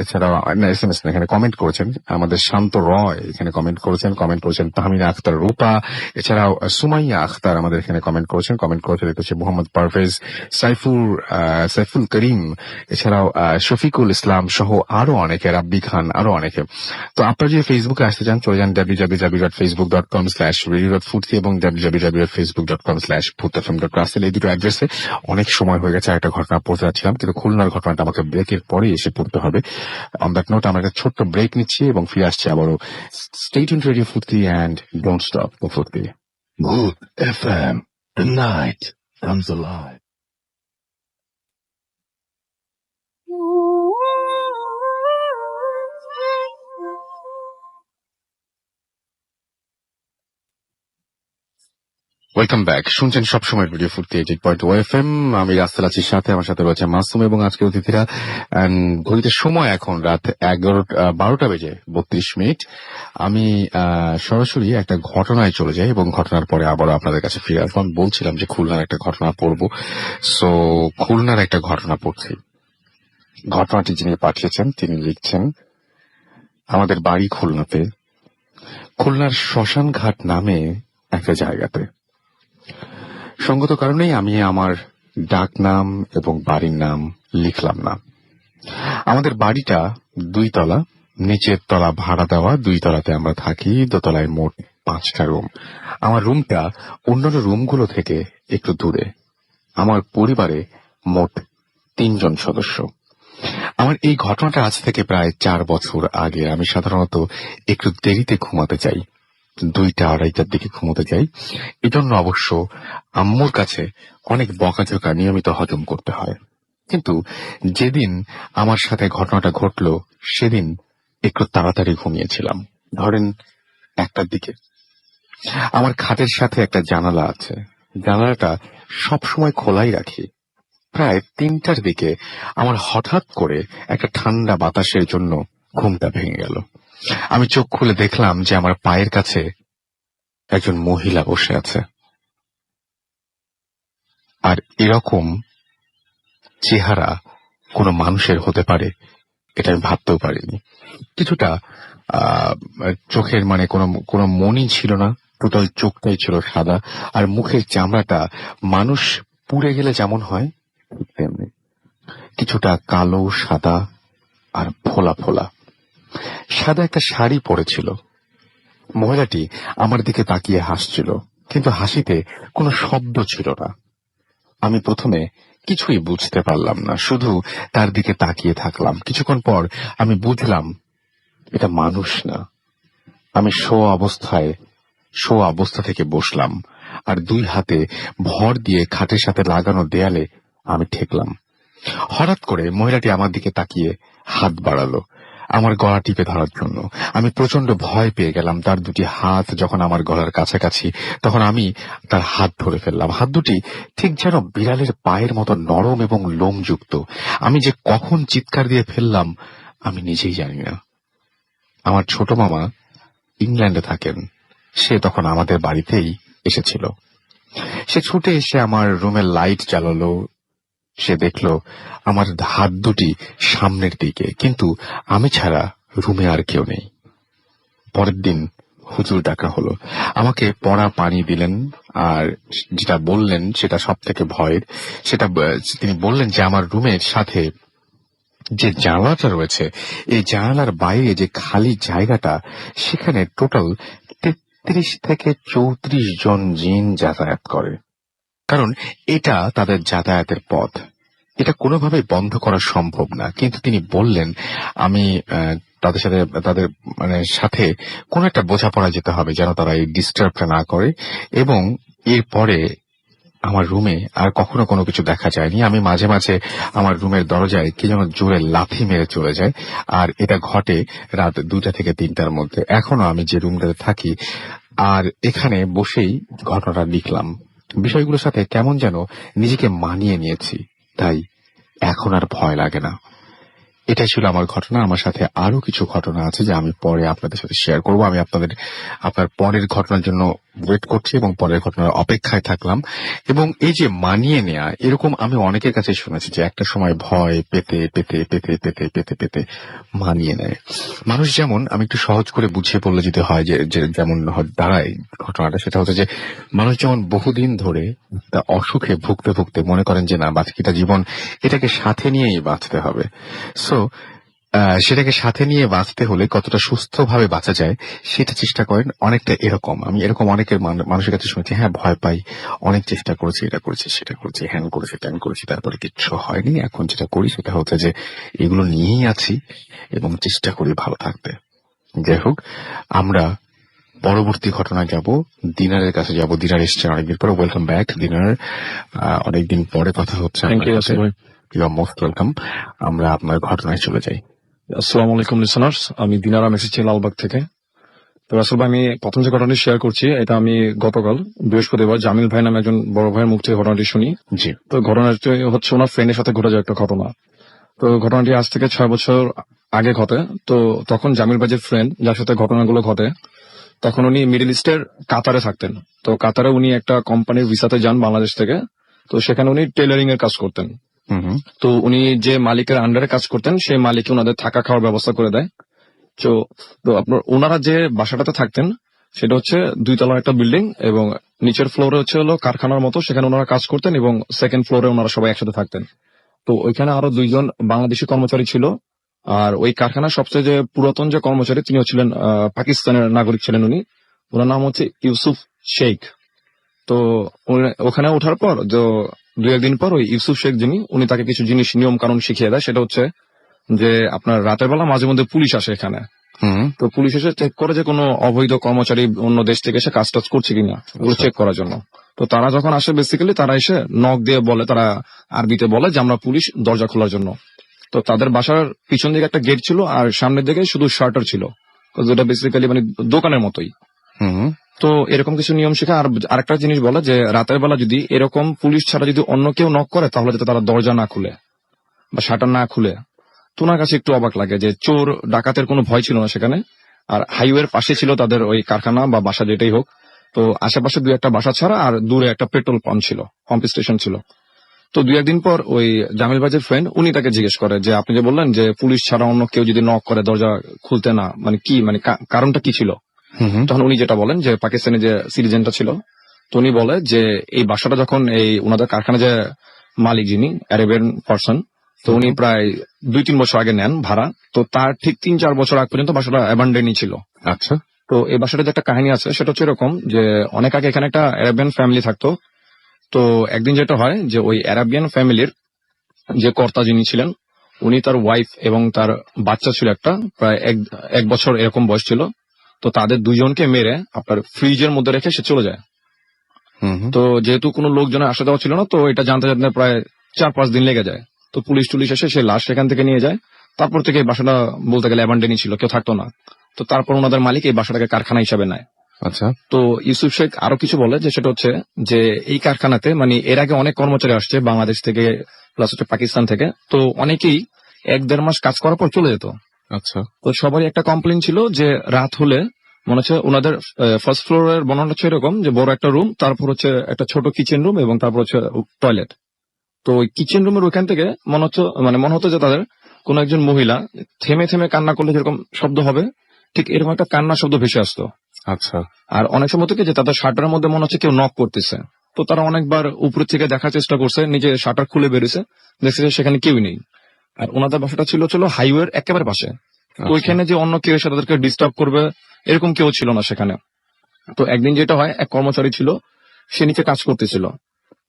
এছাড়াও SMS এখানে কমেন্ট করেছেন। আমাদের শান্ত রয় এখানে কমেন্ট করেছেন তাহমিনা আখতার রূপা, এছাড়াও সুমাইয়া আখতার আমাদের এখানে কমেন্ট করেছেন দেখতে হচ্ছে মোহাম্মদ পারভেজ, সাইফুল করিম, এছাড়াও শফিকুল ইসলাম সহ আরো অনেকে, রাব্বি খান, আরো অনেকে। তো আপনারা যদি ফেসবুকে আসতে চান চলে যান www.facebook.com/radio.futi এবং www.facebook.com/bhutfm.russell। এই দুটো অ্যাড্রেসে। অনেক সময় হয়ে গেছে, একটা ঘটনা পড়তে যাচ্ছিলাম কিন্তু খুলনার ঘটনাটা আমাকে ব্রেকের পরে এসে পড়তে হবে। অন দ্যাট নোট আমরা একটা ছোট্ট ব্রেক নিচ্ছি এবং ফিরে আসছি আবারও। স্টে টিউনড রেডিও ফুর্তি অ্যান্ড ডোন্ট স্টপ দ্য ফুর্তি। Bhoot FM, the night comes alive. Welcome back. শুনছেন সবসময় রেডিও ফুর্তি 88.2 FM। আমি রাস্তাল আছি সাথে, আমার সাথে রয়েছে মাসুম এবং আজকের অতিথিরা। ঘড়িতে সময় এখন রাত 12টা বেজে 32 মিনিট। আমি সরাসরি একটা ঘটনায় চলে যাই এবং ঘটনার পরে আবারও আপনাদের কাছে ফিরে আসলাম। বলছিলাম যে খুলনার একটা ঘটনা পড়বো, সো খুলনার একটা ঘটনা পড়ছি। ঘটনাটি যিনি পাঠিয়েছেন তিনি লিখছেন, আমাদের বাড়ি খুলনাতে, খুলনার শ্মশান ঘাট নামে একটা জায়গাতে। সঙ্গত কারণেই আমি আমার ডাক নাম এবং বাড়ির নাম লিখলাম না। আমাদের বাড়িটা 2 তলা, নিচের তলা ভাড়া দেওয়া, 2 তলাতে আমরা থাকি, দোতলায় মোট 5টা রুম। আমার রুমটা অন্যান্য রুমগুলো থেকে একটু দূরে। আমার পরিবারে মোট 3 জন সদস্য। আমার এই ঘটনাটা আজ থেকে প্রায় 4 বছর আগে। আমি সাধারণত একটু দেরিতে ঘুমাতে চাই, 2টা 2:30টার দিকে ঘুমোতে যাই। এজন্য অবশ্য আম্মুর কাছে অনেক বকাঝকা নিয়মিত হজম করতে হয়। কিন্তু যেদিন আমার সাথে ঘটনাটা ঘটলো সেদিন একটু তাড়াতাড়ি ঘুমিয়েছিলাম, ধরেন 1টার দিকে। আমার খাটের সাথে একটা জানালা আছে, জানালাটা সবসময় খোলাই রাখি। প্রায় 3টার দিকে আমার হঠাৎ করে একটা ঠান্ডা বাতাসের জন্য ঘুমটা ভেঙে গেল। আমি চোখ খুলে দেখলাম যে আমার পায়ের কাছে একজন মহিলা বসে আছে, আর এরকম চেহারা কোনো মানুষের হতে পারে এটা আমি ভাবতেও পারিনি। কিছুটা আহ চোখের মানে কোনো মনি ছিল না, টোটাল চোখটাই ছিল সাদা, আর মুখের চামড়াটা মানুষ পুড়ে গেলে যেমন হয় ঠিক তেমনি, কিছুটা কালো সাদা আর ফোলা ফোলা। সাদা একটা শাড়ি পরেছিল। মহিলাটি আমার দিকে তাকিয়ে হাসছিল, কিন্তু হাসিতে কোনো শব্দ ছিল না। আমি প্রথমে কিছুই বুঝতে পারলাম না, শুধু তার দিকে তাকিয়ে থাকলাম। কিছুক্ষণ পর আমি বুঝলাম এটা মানুষ না। আমি শো অবস্থা থেকে বসলাম, আর 2 হাতে ভর দিয়ে খাটের সাথে লাগানো দেয়ালে আমি ঠেকলাম। হঠাৎ করে মহিলাটি আমার দিকে তাকিয়ে হাত বাড়ালো আমার গলা টিপে ধরার জন্য। আমি প্রচন্ড ভয় পেয়ে গেলাম। তার 2টি হাত যখন আমার গলার কাছাকাছি, তখন আমি তার হাত ধরে ফেললাম। হাত দুটি ঠিক যেন বিড়ালের পায়ের মতো নরম এবং লোমযুক্ত। আমি যে কখন চিৎকার দিয়ে ফেললাম আমি নিজেই জানি না। আমার ছোট মামা ইংল্যান্ডে থাকেন, সে তখন আমাদের বাড়িতেই এসেছিল। সে ছুটে এসে আমার রুমের লাইট জ্বালালো। সে দেখলো আমার হাত দুটি সামনের দিকে, কিন্তু আমি ছাড়া রুমে আর কেউ নেই। পরের দিন হুজুর ডাকা হলো, আমাকে পড়া পানি দিলেন, আর যেটা বললেন সেটা সব থেকে ভয়ের। তিনি বললেন যে আমার রুমের সাথে যে জানালাটা রয়েছে, এই জানালার বাইরে যে খালি জায়গাটা, সেখানে টোটাল 33 থেকে 34 জন জিন যাতায়াত করে। কারণ এটা তাদের যাতায়াতের পথ, এটা কোনোভাবেই বন্ধ করা সম্ভব না। কিন্তু তিনি বললেন আমি তাদের সাথে কোনো একটা বোঝাপড়া যেতে হবে যেন তারা এই ডিস্টার্বটা না করে। এবং এরপরে আমার রুমে আর কখনো কোনো কিছু দেখা যায়নি। আমি মাঝে মাঝে আমার রুমের দরজায় কে যেন জোরে লাথি মেরে চলে যায়, আর এটা ঘটে রাত 2টা থেকে 3টার মধ্যে। এখনো আমি যে রুমটাতে থাকি আর এখানে বসেই ঘটনাটা লিখলাম। বিষয়গুলোর সাথে কেমন যেন নিজেকে মানিয়ে নিয়েছি, তাই এখন আর ভয় লাগে না। এটাই ছিল আমার ঘটনা। আমার সাথে আরো কিছু ঘটনা আছে যা আমি পরে আপনাদের সাথে শেয়ার করব। আমি আপনার পরের ঘটনার জন্য ওয়েট করছি এবং পরের ঘটনার অপেক্ষায় থাকলাম। এবং এই যে মানিয়ে নেয়া, এরকম আমি অনেকের কাছে শুনেছি যে একটা সময় ভয় পেতে পেতে পেতে পেতে পেতে পেতে মানিয়ে নেয় মানুষ। যেমন আমি একটু সহজ করে বুঝিয়ে বললে যদি হয় যে যেমন দাঁড়ায় ঘটনাটা, সেটা হচ্ছে যে মানুষ যেমন বহুদিন ধরে তা অসুখে ভুগতে ভুগতে মনে করেন যে না, বাকিটা জীবন এটাকে সাথে নিয়েই বাঁচতে হবে। সো সেটাকে সাথে নিয়ে বাঁচতে হলে কতটা সুস্থভাবে বাঁচা যায় সেটা চেষ্টা করেন। অনেকটা এরকম আমি এরকম অনেকের মানুষের কাছে শুনেছি, হ্যাঁ ভয় পাই, অনেক চেষ্টা করেছি, এটা করেছি সেটা করেছি, হ্যান করেছি ত্যান করেছি, তারপরে কিচ্ছু হয়নি। এখন যেটা করি সেটা হচ্ছে যে এগুলো নিয়েই আছি এবং চেষ্টা করি ভালো থাকতে। যাই হোক, আমরা পরবর্তী ঘটনায় যাব, দিনারের কাছে যাব। দিনার এসছেন অনেকদিন পরে। ওয়েলকাম ব্যাক দিনার, অনেকদিন পরে কথা হচ্ছে। You are most welcome. আমরা আপনার ঘটনায় চলে যাই। আসসালামু আলাইকুম লিসনার্স, আমি দিনারাম এসেছি লালবাগ থেকে। তো রাসেল ভাই, আমি প্রথম যে ঘটনাটি শেয়ার করছি, এটা আমি গতকাল বৃহস্পতিবার জামিল ভাই নামে একজন বড় ভাইয়ের মুখ থেকে ঘটনাটি শুনি। জি। তো ঘটনাটি হচ্ছে ওনার ফ্রেন্ডের সাথে ঘটে যায় একটা ঘটনা। তো ঘটনাটি আজ থেকে 6 বছর আগে ঘটে। তো তখন জামিল ভাইয়ের ফ্রেন্ড যার সাথে ঘটনাগুলো ঘটে, তখন উনি মিডল ইস্টের কাতারে থাকতেন। তো কাতারে উনি একটা কোম্পানির ভিসাতে যান বাংলাদেশ থেকে। তো সেখানে উনি টেলারিং এর কাজ করতেন। তো উনি যে মালিকের আন্ডারে কাজ করতেন, সেই মালিক ওনাদের থাকা খাওয়ার ব্যবস্থা করে দেয়। তো আপনার ওনারা যে বাসাটাতে থাকতেন সেটা হচ্ছে 2 তলার একটা বিল্ডিং, এবং নিচের ফ্লোরে হলো কারখানার মতো, সেখানে ওনারা কাজ করতেন, এবং সেকেন্ড ফ্লোরে ওনারা সবাই একসাথে থাকতেন। তো ওইখানে আরো 2 জন বাংলাদেশি কর্মচারী ছিল, আর ওই কারখানার সবচেয়ে যে পুরাতন যে কর্মচারী তিনিও ছিলেন পাকিস্তানের নাগরিক ছিলেন উনি। ওনার নাম হচ্ছে ইউসুফ শেখ। তো ওখানে ওঠার পর দু একদিন পর ওই ইউসুফ শেখ যিনি উনি তাকে কিছু জিনিস নিয়ম কানুন শিখিয়ে দেয়। সেটা হচ্ছে যে আপনার রাতের বেলা মাঝে মধ্যে পুলিশ আসে এখানে। হুম। তো পুলিশ এসে চেক করে যে কোনো অবৈধ কর্মচারী অন্য দেশ থেকে এসে কাজ টাজ করছে কিনা ওগুলো চেক করার জন্য। তো তারা যখন আসে বেসিক্যালি তারা এসে নক দিয়ে বলে, তারা আরবিতে বলে যে আমরা পুলিশ, দরজা খোলার জন্য। তো তাদের বাসার পিছন দিকে একটা গেট ছিল আর সামনের দিকে শুধু শাটার ছিল, যেটা বেসিক্যালি মানে দোকানের মতোই। হুম। তো এরকম কিছু নিয়ম শেখা। আর আরেকটা জিনিস বলে যে রাতের বেলা যদি এরকম পুলিশ ছাড়া যদি অন্য কেউ নক করে তাহলে যাতে তারা দরজা না খুলে বা শাটার না খুলে। তো ওনার কাছে একটু অবাক লাগে যে চোর ডাকাতের কোনো ভয় ছিল না সেখানে। আর হাইওয়ের পাশে ছিল তাদের ওই কারখানা বা বাসা যেটাই হোক। তো আশেপাশে দুই একটা বাসা ছাড়া আর দূরে একটা পেট্রোল পাম্প ছিল, পাম্প স্টেশন ছিল। তো দুই একদিন পর ওই জামিল ভাইয়ের ফ্রেন্ড উনি তাকে জিজ্ঞেস করে যে আপনি যে বললেন যে পুলিশ ছাড়া অন্য কেউ যদি নক করে দরজা খুলতে না, মানে কি, মানে কারণটা কি ছিল? হুম। তখন উনি যেটা বলেন যে পাকিস্তানি যে সিটিজেনটা ছিল, তো উনি বলে যে এই বাসাটা যখন এই ওনাদের কারখানা যে মালিক যিনি অ্যারাবিয়ান পার্সন, তো উনি প্রায় 2-3 বছর আগে নেন ভাড়া। তো তার ঠিক 3-4 বছর আগ পর্যন্ত বাসাটা অ্যাবান্ডেনই ছিল। আচ্ছা। তো এই বাসাটা যে একটা কাহিনী আছে সেটা হচ্ছে এরকম যে অনেক আগে এখানে একটা অ্যারাবিয়ান ফ্যামিলি থাকতো। তো একদিন যেটা হয় যে ওই অ্যারাবিয়ান ফ্যামিলির যে কর্তা যিনি ছিলেন উনি তার ওয়াইফ এবং তার বাচ্চা ছিল একটা, প্রায় এক বছর এরকম বয়স ছিল। তো তাদের দুজনকে মেরে আপনার ফ্রিজের মধ্যে রেখে সে চলে যায়। হুম। তো যেহেতু কোনো লোকজনের আসা যাওয়া ছিল না, তো এটা জানতে জানতে প্রায় 4-5 দিন লেগে যায়। তো পুলিশ টুলিশ এসে সে লাশ সেখান থেকে নিয়ে যায়। তারপর থেকে এই বাসাটা বলতে গেলে অ্যাবান্ডেনই ছিল, কেউ থাকতো না। তো তারপর ওনাদের মালিক এই বাসাটাকে কারখানা হিসাবে নেয়। আচ্ছা। তো ইউসুফ শেখ আরো কিছু বলে যে সেটা হচ্ছে যে এই কারখানাতে মানে এর আগে অনেক কর্মচারী আসছে বাংলাদেশ থেকে প্লাস হচ্ছে পাকিস্তান থেকে। তো অনেকেই 1-1.5 মাস কাজ করার পর চলে যেত। আচ্ছা। তো সবারই একটা কমপ্লেন ছিল যে রাত হলে মনে হচ্ছে ওনাদের ফার্স্ট ফ্লোরের বর্ণনা হচ্ছে এরকম যে বড় একটা রুম, তারপর হচ্ছে একটা ছোট কিচেন রুম এবং তারপর হচ্ছে টয়লেট। তো ওই কিচেন রুমের ওইখান থেকে মনে হতো যে তাদের কোন একজন মহিলা থেমে থেমে কান্না করলে যেরকম শব্দ হবে ঠিক এরকম একটা কান্নার শব্দ ভেসে আসতো। আচ্ছা। আর অনেক সময় থেকে যে তাদের শাটারের মধ্যে মনে হচ্ছে কেউ নক করতেছে। তো তারা অনেকবার উপর থেকে দেখার চেষ্টা করছে, নিজে শাটার খুলে বেরিয়েছে, দেখছে যে সেখানে কেউ নেই। আর ওনাদের বাসাটা ছিল হাইওয়ের একেবারে পাশে। তো ওইখানে যে অন্য কেউ এসে তাদেরকে ডিস্টার্ব করবে এরকম কেউ ছিল না সেখানে। তো একদিন যেটা হয়, এক কর্মচারী ছিল, সে নিচে কাজ করতেছিল।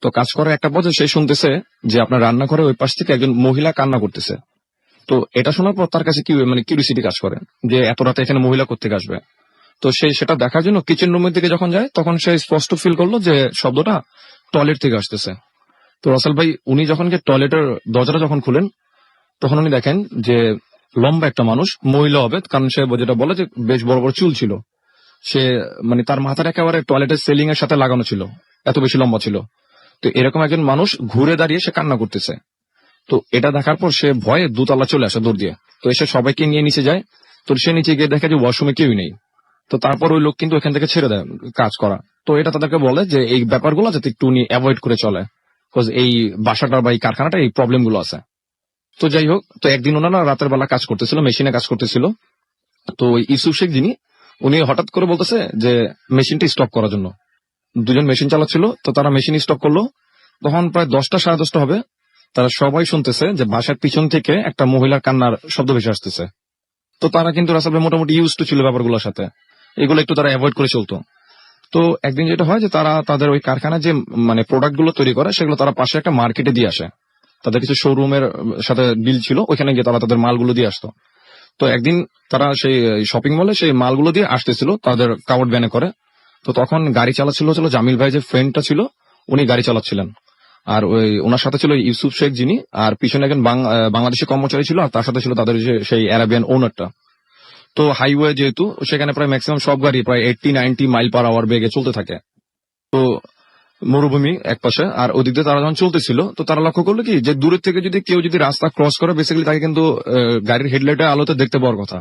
তো কাজ করার একটা পর্যায়ে সে শুনতেছে যে আপনার রান্নাঘরে ওই পাশ থেকে একজন মহিলা কান্না করতেছে। তো এটা শোনার পর তার কাছে কি মানে কিউরিসিটি কাজ করে যে এত রাতে এখানে মহিলা কোত্থেকে আসবে। তো সে সেটা দেখার জন্য কিচেন রুমের দিকে যখন যায় তখন সে স্পষ্ট ফিল করলো যে শব্দটা টয়লেট থেকে আসতেছে। তো রাসেল ভাই উনি যখন টয়লেটের দরজাটা যখন খুলেন তখন উনি দেখেন যে লম্বা একটা মানুষ, মহিলা হবে কারণ সে যেটা বলে যে বেশ বড় বড় চুল ছিল। সে মানে তার মাথার একেবারে টয়লেটের সেলিং এর সাথে লাগানো ছিল, এত বেশি লম্বা ছিল। তো এরকম একজন মানুষ ঘুরে দাঁড়িয়ে সে কান্না করতেছে। তো এটা দেখার পর সে ভয়ে দোতলা চলে আসে দৌড় দিয়ে। তো এসে সবাইকে নিয়ে নিচে যায়। তো সে নিচে গিয়ে দেখে যে ওয়াশরুমে কেউই নেই। তো তারপর ওই লোক কিন্তু এখান থেকে ছেড়ে দেয় কাজ করা। তো এটা তাদেরকে বলে যে এই ব্যাপারগুলো যাতে একটু উনি অ্যাভয়েড করে চলে, বিকজ এই বাসাটা বা এই কারখানাটা এই প্রবলেম গুলো আছে। তো যাই হোক, তো একদিন ওনারা রাতের বেলা কাজ করতেছিল, মেশিনে কাজ করতেছিল। তো ওই ইউসুফ শেখ যিনি উনি হঠাৎ করে বলতেছে যে মেশিনটা স্টপ করার জন্য। দুজন মেশিন চালাচ্ছিল, তো তারা মেশিন স্টপ করলো। তখন প্রায় 10টা 10:30 হবে। তারা সবাই শুনতেছে যে বাসার পিছন থেকে একটা মহিলার কান্নার শব্দ ভেসে আসতেছে। তো তারা কিন্তু রাসেল ভাই মোটামুটি ইউজ টু ছিল ব্যাপারগুলোর সাথে, এগুলো একটু তারা অ্যাভয়েড করে চলতো। তো একদিন যেটা হয় যে তারা তাদের ওই কারখানায় যে মানে প্রোডাক্ট গুলো তৈরি করে সেগুলো তারা পাশে একটা মার্কেটে দিয়ে আসে। তাদের কিছু শোরুমের সাথে ডিল ছিল, ওইখানে গিয়ে তারা তাদের মালগুলো দিয়ে আসতো। তো একদিন তারা সেই শপিং মলে সেই মালগুলো দিয়ে আসতেছিল তাদের কাভার্ড ভ্যানে করে। তো তখন গাড়ি চালাচ্ছিল জামিল ভাই যে ফ্রেন্ডটা ছিল উনি গাড়ি চালাচ্ছিলেন। আর ওই ওনার সাথে ছিল ইউসুফ শেখ যিনি, আর পিছনে একজন বাংলাদেশি কর্মচারী ছিল, আর তার সাথে ছিল তাদের সেই অ্যারাবিয়ান ওনারটা। তো হাইওয়ে যেহেতু সেখানে প্রায় ম্যাক্সিমাম সব গাড়ি প্রায় 80-90 মাইল পার আওয়ার বেগে চলতে থাকে। তো মরুভূমি এক পাশে, আর ওদিক দিয়ে তারা যখন চলতেছিল তো তারা লক্ষ্য করলো কি যে দূরের থেকে যদি কেউ যদি রাস্তা ক্রস করে বেসিক্যালি তাকে কিন্তু গাড়ির হেডলাইটের আলোতে দেখতে পাওয়ার কথা।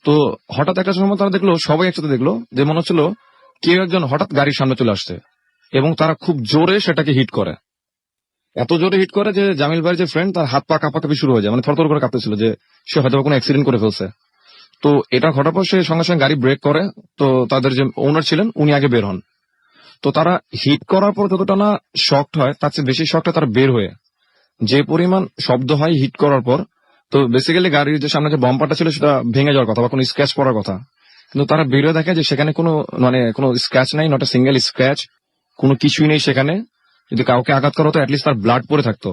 তো হঠাৎ একটা সময় তারা দেখলো, সবাই একসাথে দেখলো যে মনে হচ্ছিল কেউ একজন হঠাৎ গাড়ির সামনে চলে আসছে এবং তারা খুব জোরে সেটাকে হিট করে। এত জোরে হিট করে যে জামিল ভাইয়ের যে ফ্রেন্ড তার হাত পা কাঁপাকাঁপি শুরু হয়ে যায়, মানে থরথর করে কাঁপতেছিল যে সে হয়তো কোনো অ্যাক্সিডেন্ট করে ফেলছে। তো এটা ঘটার পর সে সঙ্গে সঙ্গে গাড়ি ব্রেক করে। তো তাদের যে ওনার ছিলেন উনি আগে বের হন। তো তারা হিট করার পর যতটা না শকড হয় তার চেয়ে বেশি শকড হয় তারা বের হয়ে, যে পরিমাণ শব্দ হয় হিট করার পর তো বেসিক্যালি গাড়ির যে সামনে যে বাম্পারটা ছিল সেটা ভেঙে যাওয়ার কথা বা কোনো স্ক্র্যাচ পড়ার কথা, কিন্তু তারা বেরিয়ে দেখে যে সেখানে কোনো কোনো স্ক্র্যাচ নাই, নট এ সিঙ্গেল স্ক্র্যাচ, কোনো কিছুই নেই সেখানে। যদি কাউকে আঘাত করা হতো অ্যাটলিস্ট তার ব্লাড পড়ে থাকতো,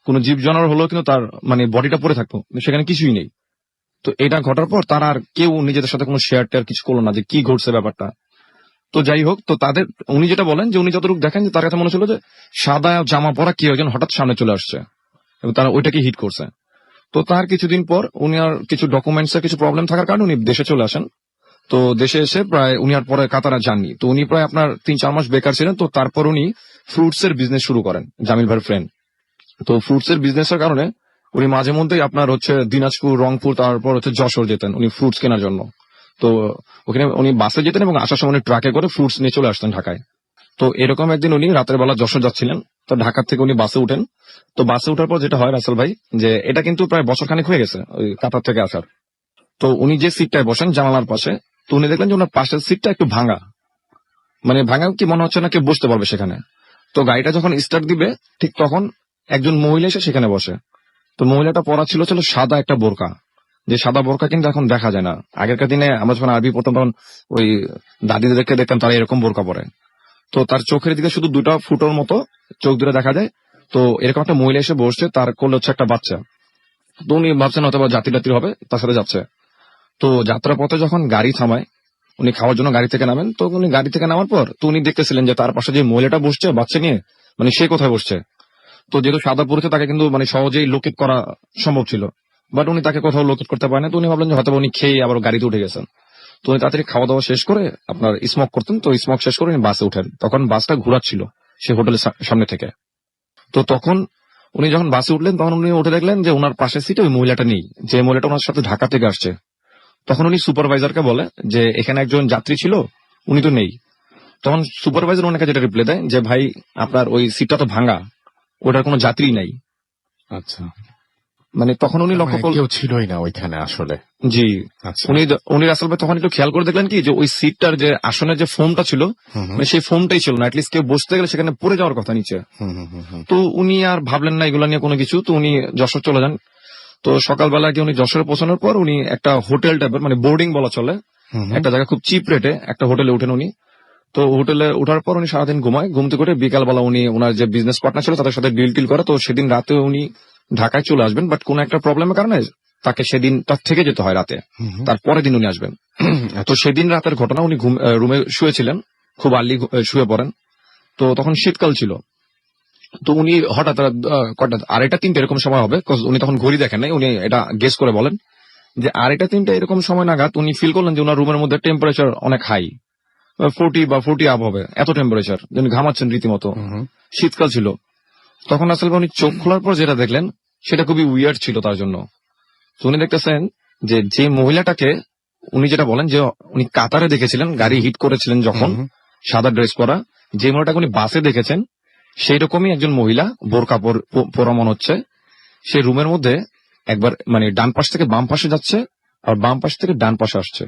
কোনো জীব জানোয়ার হলেও কিন্তু তার বডিটা পড়ে থাকতো, কিন্তু সেখানে কিছুই নেই। তো এটা ঘটার পর তারা আর কেউ নিজেদের সাথে কোনো শেয়ার টেয়ার কিছু করলো না যে কি ঘটছে ব্যাপারটা। তো যাই হোক, তো তাদের উনি যেটা বলেন যে উনি যতটুকু দেখেন যে তার কাছে মনে ছিল যে সাদা জামা পরা কেউ একজন হঠাৎ সামনে চলে আসছে এবং তারা ওইটাকে হিট করছে। তো তার কিছুদিন পর উনি আর কিছু ডকুমেন্টস এর কিছু প্রবলেম থাকার কারণে উনি দেশে চলে আসেন। তো দেশে এসে প্রায় উনি আর পরে কাতারে যাননি। তো উনি প্রায় আপনার 3-4 মাস বেকার ছিলেন। তো তারপর উনি ফ্রুটস এর বিজনেস শুরু করেন, জামিল ভাইয়ের ফ্রেন্ড। তো ফ্রুটস এর বিজনেস এর কারণে উনি মাঝে মধ্যেই আপনার দিনাজপুর, রংপুর, তারপর যশোর যেতেন উনি ফ্রুটস কেনার জন্য। তো ওখানে উনি বাসে যেতেন এবং আসার সময় উনি ট্রাকে করে ফ্রুটস নিয়ে চলে আসতেন ঢাকায়। তো এরকম একদিন উনি রাতের বেলা যশোর যাচ্ছিলেন। তো ঢাকা থেকে উনি বাসে উঠেন। তো বাসে ওঠার পর যেটা হয় রাসেল ভাই, যে এটা কিন্তু প্রায় বছরখানেক হয়ে গেছে ওই কাতার থেকে আসার। তো উনি যে সিটটায় বসেন জানালার পাশে, তো উনি দেখলেন যে ওনার পাশের সিটটা একটু ভাঙা, ভাঙা কি মনে হচ্ছে না কেউ বসতে পারবে সেখানে। তো গাড়িটা যখন স্টার্ট দিবে ঠিক তখন একজন মহিলা এসে সেখানে বসে। তো মহিলাটা পরা ছিল সাদা একটা বোরকা, যে সাদা বোরকা কিন্তু এখন দেখা যায় না। আগেরকার দিনে আমরা যখন আরবি পড়তাম তখন ওই দাদিদেরকে দেখতাম তারা এরকম বোরকা পরে। তো তার চোখের দিকে শুধু 2টা ফুটোর মতো চোখ দুটো দেখা যায়। তো এরকম একটা মহিলা এসে বসছে, তার কোলে একটা বাচ্চা। তো উনি ভাবছেন হয়তো বা জাতি হবে, তার সাথে যাচ্ছে। তো যাত্রার পথে যখন গাড়ি থামায়, উনি খাওয়ার জন্য গাড়ি থেকে নামেন। তো উনি গাড়ি থেকে নামার পর তো উনি দেখতেছিলেন যে তার পাশে যে মহিলাটা বসছে বাচ্চা নিয়ে, সে কোথায় বসছে। তো যেহেতু সাদা পড়েছে তাকে কিন্তু সহজেই লোকেট করা সম্ভব ছিল, বাট উনি তাকে কোথাও লোকেট করতে পারেন না। তো উনি ভাবলেন যে হয়তো উনি খেয়ে আবার গাড়িতে উঠে গেছেন। তো উনি তাড়াতাড়ি খাওয়া দাওয়া শেষ করে আপনার স্মোক করতেন। তো স্মোক শেষ করে উনি বাসে উঠেন। তখন বাসটা ঘোরাচ্ছিল সে হোটেলের সামনে থেকে। তো তখন উনি যখন বাসে উঠলেন তখন উনি উঠে দেখলেন যে ওনার পাশের সিটে ওই মহিলাটা নেই, যে মহিলাটা ওনার সাথে ঢাকা থেকে আসছে। তখন উনি সুপারভাইজারকে বলে যে এখানে একজন যাত্রী ছিল, উনি তো নেই। তখন সুপারভাইজার ওনাকে যেটা রিপ্লাই দেয় যে ভাই আপনার ওই সিটটা তো ভাঙা, ওটার কোনো যাত্রী নাই। আচ্ছা, তখন উনি লক্ষ্য করলেন কেউ ছিলই না ওইখানে আসলে। জি, আচ্ছা, উনি রাসেল ভাই তখন একটু খেয়াল করে দেখলেন কি যে ওই সিটটার যে আসনের যে ফোমটা ছিল সেই ফোমটাই ছিল না। অ্যাটলিস্ট কেউ বসতে গেলে সেখানে পড়ে যাওয়ার কথা নিচে। তো উনি আর ভাবলেন না এগুলা নিয়ে কোনো কিছু। তো উনি যশোর চলে যান। তো সকালবেলা গিয়ে উনি যশোরে পৌঁছানোর পর উনি একটা হোটেল টাইপের বোর্ডিং বলা চলে, একটা জায়গা খুব চিপ রেটে একটা হোটেলে উঠেন উনি। তো হোটেলে ওঠার পর উনি সারাদিন ঘুমায়, ঘুমতে করে বিকালবেলা উনি ওনার যে বিজনেস পার্টনার ছিল তাদের সাথে ডিল টিল করে। তো সেদিন রাতে উনি ঢাকায় চলে আসবেন, বাট কোন একটা প্রবলেমের কারণে তাকে সেদিন তার থেকে যেতে হয় রাতে, তারপরের দিন উনি আসবেন। তো সেদিন রাতের ঘটনা, উনি রুমে শুয়েছিলেন, খুব আর্লি শুয়ে পড়েন। তো তখন শীতকাল ছিল। তো উনি হঠাৎ 2:30-3টা এরকম সময় হবে, উনি তখন ঘড়ি দেখেন নাই, উনি এটা গেস করে বলেন যে 2:30-3টা এরকম সময় নাগাদ উনি ফিল করলেন যে ওনার রুমের মধ্যে টেম্পারেচার অনেক হাই, 40 আপ হবে, এত টেম্পারেচার, উনি ঘামাচ্ছেন রীতিমতো। শীতকাল ছিল। তখন আসলে উনি চোখ খোলার পর যেটা দেখলেন সেটা খুবই উইয়ার্ড ছিল তার জন্য। তো উনি দেখতেছেন যে মহিলাটাকে উনি যেটা বলেন যে উনি কাতারে দেখেছিলেন, গাড়ি হিট করেছিলেন যখন, সাদা ড্রেস পরা, যে মহিলাটাকে উনি বাসে দেখেছেন সেই রকমই একজন মহিলা, বোরকা পরা মনে হচ্ছে। সে রুমের মধ্যে একবার ডান পাশ থেকে বাম পাশে যাচ্ছে আর বাম পাশ থেকে ডান পাশে আসছে।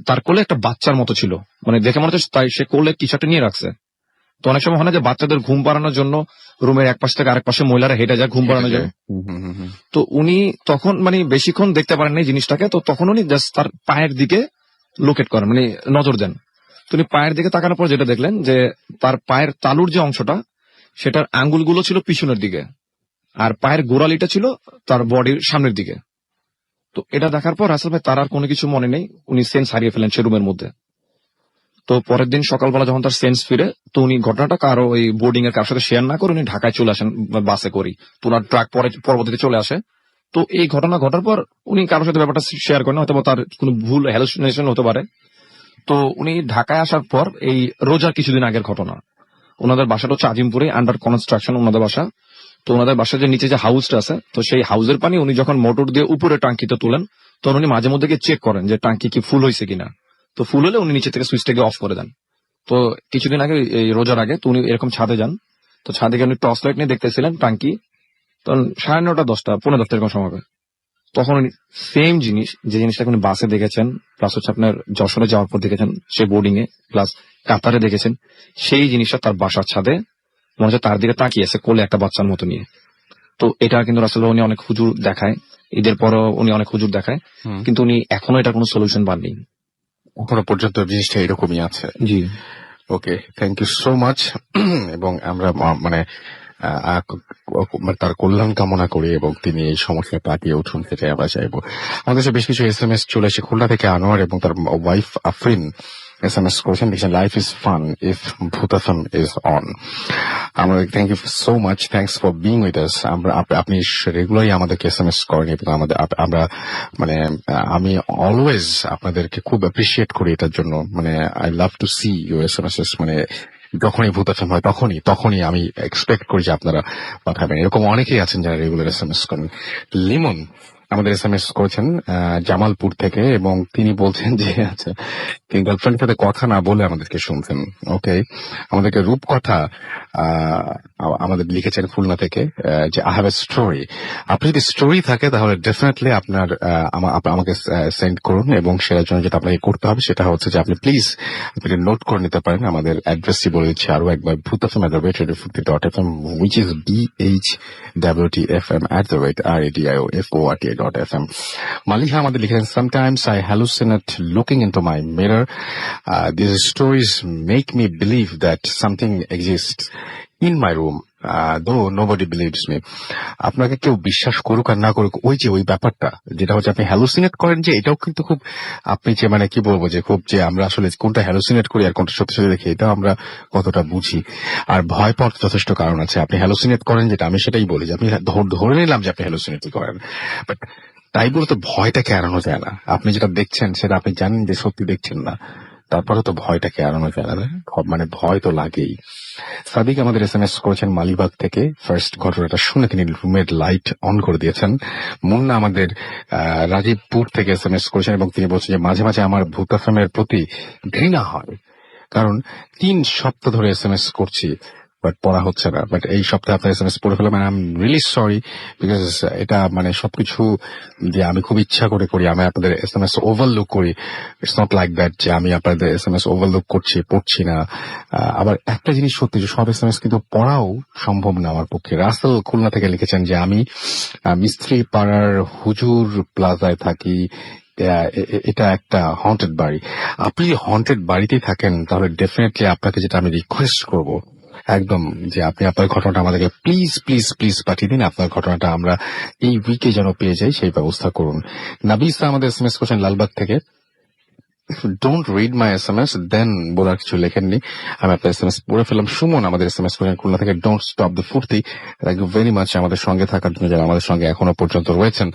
তার কোলে একটা বাচ্চার মতো ছিল, দেখে মনে হচ্ছে তাই সে কোলে কিছু একটা নিয়ে রাখছে। তো অনেক সময় হয় না যে বাচ্চাদের ঘুম পাড়ানোর জন্য রুমের এক পাশ থেকে আরেক পাশে মহিলারা হেঁটে যায় ঘুম পাড়ানোর জন্য। তো উনি তখন বেশিক্ষণ দেখতে পারেন না এই জিনিসটাকে। তো তখন উনি জাস্ট তার পায়ের দিকে লোকেট করেন, নজর দেন। তো উনি পায়ের দিকে তাকানোর পর যেটা দেখলেন যে তার পায়ের তালুর যে অংশটা সেটার আঙ্গুলগুলো ছিল পিছনের দিকে, আর পায়ের গোড়ালিটা ছিল তার বডির সামনের দিকে। তো এটা দেখার পর রাসেল ভাই তার আর কোনো কিছু মনে নেই, উনি সেন্স হারিয়ে ফেলেন সে রুমের মধ্যে। তো পরের দিন সকালবেলা যখন তার সেন্স ফিরে, তো উনি ঘটনাটা কারো ওই বোর্ডিং এর কারোর সাথে শেয়ার না করে উনি ঢাকায় চলে আসেন বাসে করি। তো ওনার ট্রাক পরবর্তীতে চলে আসে। তো এই ঘটনা ঘটার পর উনি কারোর সাথে ব্যাপারটা শেয়ার করেন, হয়তো তার কোনো ভুল হ্যালুসিনেশন হতে পারে। তো উনি ঢাকায় আসার পর এই রোজার কিছুদিন আগের ঘটনা, ওনাদের বাসাটা হচ্ছে আজিমপুরে, আন্ডার কনস্ট্রাকশন ওনাদের বাসা। তো ওনাদের বাসার যে নিচে যে হাউসটা আছে, তো সেই হাউসের পানি উনি যখন মোটর দিয়ে উপরে টাঙ্কিতে তুলেন তখন উনি মাঝে মধ্যে গিয়ে চেক করেন যে টাঙ্কি কি ফুল হয়েছে কিনা। তো ফুল হলে উনি নিচে থেকে সুইচটাকে অফ করে দেন। তো কিছুদিন আগে এই রোজার আগে তো উনি এরকম ছাদে যান। তো ছাদে গিয়ে উনি টর্চ লাইট নিয়ে দেখতেছিলেন টাঙ্কি, তখন 9:30, 10টা, 10:45 এরকম সময় হবে। তখন উনি সেম জিনিস, যে জিনিসটা উনি বাসে দেখেছেন, প্লাস আপনার যশোরে যাওয়ার পর দেখেছেন সে বোর্ডিং এ, প্লাস কাতারে দেখেছেন, সেই জিনিসটা তার বাসার ছাদে মনে হচ্ছে তার দিকে তাকিয়েছে কোলে একটা বাচ্চার মতো নিয়ে। তো এটা কিন্তু রাসেল ভাই উনি অনেক হুজুর দেখায়, ঈদের পরও উনি অনেক হুজুর দেখায়, কিন্তু উনি এখনো এটা কোনো সলিউশন পাননি। এখনো পর্যন্ত জিনিসটা এরকমই আছে। জি ওকে, থ্যাংক ইউ সো মাচ। এবং আমরা মানে মানে তার কল্যাণ কামনা করি এবং তিনি এই সমস্যা কাটিয়ে উঠুন, সেটাই আমরা চাইবো। আমাদের কাছে বেশ কিছু SMS চলে এসে খুলনা থেকে আনোয়ার এবং তার ওয়াইফ আফরিন SMS করেছেন, লিখছেন life is fun if Bhoot FM is on. আমরা thank you so much, thanks for being with us. আপনি রেগুলারই আমাদেরকে SMS করেন এবং আমরা মানে আমি অলওয়েজ আপনাদেরকে খুব অ্যাপ্রিসিয়েট করি এটার জন্য। মানে I love to see your SMS। মানে যখনই ভূতাফন হয় তখনই আমি এক্সপেক্ট করি যে আপনারা পাঠাবেন। এরকম অনেকেই আছেন যারা রেগুলার SMS করেন। লিমন আমাদের SMS করেছেন জামালপুর থেকে এবং তিনি বলছেন যে আচ্ছা তিনি গার্লফ্রেন্ডের সাথে কথা না বলে আমাদেরকে শুনছেন। ওকে, আমাদেরকে রূপকথা আমাদের লিখেছেন খুলনা থেকে যে আই হ্যাভ এ স্টোরি। আপনার যদি স্টোরি থাকে তাহলে ডেফিনেটলি আপনার আমাকে সেন্ড করুন এবং সেটার জন্য যেটা আপনাকে করতে হবে সেটা হচ্ছে যে আপনি প্লিজ আপনি নোট করে নিতে পারেন। আমাদের অ্যাড্রেসটি বলে দিচ্ছি আরো একবার, bhutafm@radio40.fm, which is BHWTFM@radioFORTA.fm। Maliha আমাদের লিখেছেন sometimes I hallucinate looking into my mirror. These stories make me believe that something exists in my room, though nobody believes me. আপনাকে কেউ বিশ্বাস করুক আর না করুক, ওই ব্যাপারটা যেটা হচ্ছে আপনি হ্যালুসিনেট করেন, যে এটাও কিন্তু খুব আপনি যে মানে কি বলবো যে খুব যে আমরা আসলে কোনটা হ্যালুসিনেট করি আর কোনটা সত্যি সত্যি দেখি এটাও আমরা কতটা বুঝি। আর ভয় পাওয়ার যথেষ্ট কারণ আছে। আপনি হ্যালুসিনেট করেন যেটা, আমি সেটাই বলি যে আপনি ধরে নিলাম যে আপনি হ্যালুসিনেটই করেন, বাট তাই বলে তো ভয়টাকে এড়ানো যায় না। আপনি যেটা দেখছেন সেটা আপনি জানেন যে সত্যি দেখছেন না, তারপরে তো ভয়টাকে এড়ানো যায় না। মানে ভয় তো লাগেই। সাদিক আমাদের SMS করেছেন মালিবাগ থেকে। ফার্স্ট ঘটনাটা শুনে তিনি রুমের লাইট অন করে দিয়েছেন। মুন্না আমাদের রাজীবপুর থেকে SMS করেছেন এবং তিনি বলছেন যে মাঝে মাঝে আমার ভূতাফেমের প্রতি ঘৃণা হয়, কারণ 3 সপ্তাহ ধরে SMS করছি বাট পড়া হচ্ছে না। বাট এই সপ্তাহে আপনার SMS পড়ে ফেলাম, I am really sorry because এটা মানে সবকিছু যে আমি খুব ইচ্ছা করে করি, আমি আপনাদের SMS ওভারলুক করি। ইটস নট লাইক দ্যাট যে আমি আপনাদের SMS ওভারলুক করছি, পড়ছি না। আবার একটা জিনিস সত্যি যে সব SMS কিন্তু পড়াও সম্ভব না আমার পক্ষে। রাসেল খুলনা থেকে লিখেছেন যে আমি মিস্ত্রি পাড়ার হুজুর প্লাজায় থাকি, এটা একটা হন্টেড বাড়ি। আপনি যদি হন্টেড বাড়িতেই থাকেন তাহলে ডেফিনেটলি আপনাকে যেটা আমি রিকোয়েস্ট করব একদম যে আপনি আপনার ঘটনাটা আমাদেরকে প্লিজ প্লিজ প্লিজ পাঠিয়ে দিন। আপনার ঘটনাটা আমরা এই উইকে যেন পেয়ে যাই সেই ব্যবস্থা করুন। নাবিসা আমাদের SMS করছেন লালবাগ থেকে। ডোন্ট রিড মাই SMS দেন বলার কিছু লেখেননি, আমি আপনার SMS পড়ে ফেললাম। সুমন আমাদের SMS করেন খুলনা থেকে, ডোন্ট স্টপ দ্য ফুর্তি। থ্যাংক ইউ ভেরি মাচ আমাদের সঙ্গে থাকার জন্য, যারা আমাদের সঙ্গে এখনো পর্যন্ত রয়েছেন।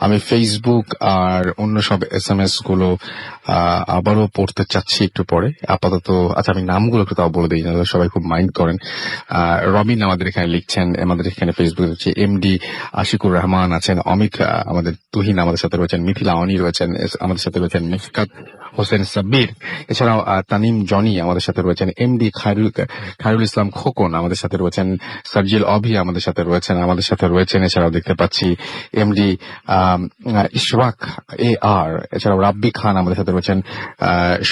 আমি ফেসবুক আর অন্য সব SMS গুলো আবারও পড়তে চাচ্ছি একটু পরে। আপাতত আচ্ছা আমি নামগুলো একটু তাও বলে দিই, সবাই খুব মাইন্ড করেন। রবিন আমাদের এখানে লিখছেন, আমাদের এখানে ফেসবুকে হচ্ছে MD আশিকুর রহমান আছেন, অমিত আমাদের তুহিন আমাদের সাথে রয়েছেন, মিথিলা অনি রয়েছেন আমাদের সাথে রয়েছেন, মিফকাত হোসেন সাব্বির, এছাড়াও তানিম জনি আমাদের সাথে রয়েছেন, MD খায়রুল ইসলাম খোকন আমাদের সাথে রয়েছেন, সার্জিল অভি আমাদের সাথে রয়েছেন। এছাড়াও দেখতে পাচ্ছি MD ইশরাক AR, এছাড়াও রাব্বি খান আমাদের সাথে রয়েছেন,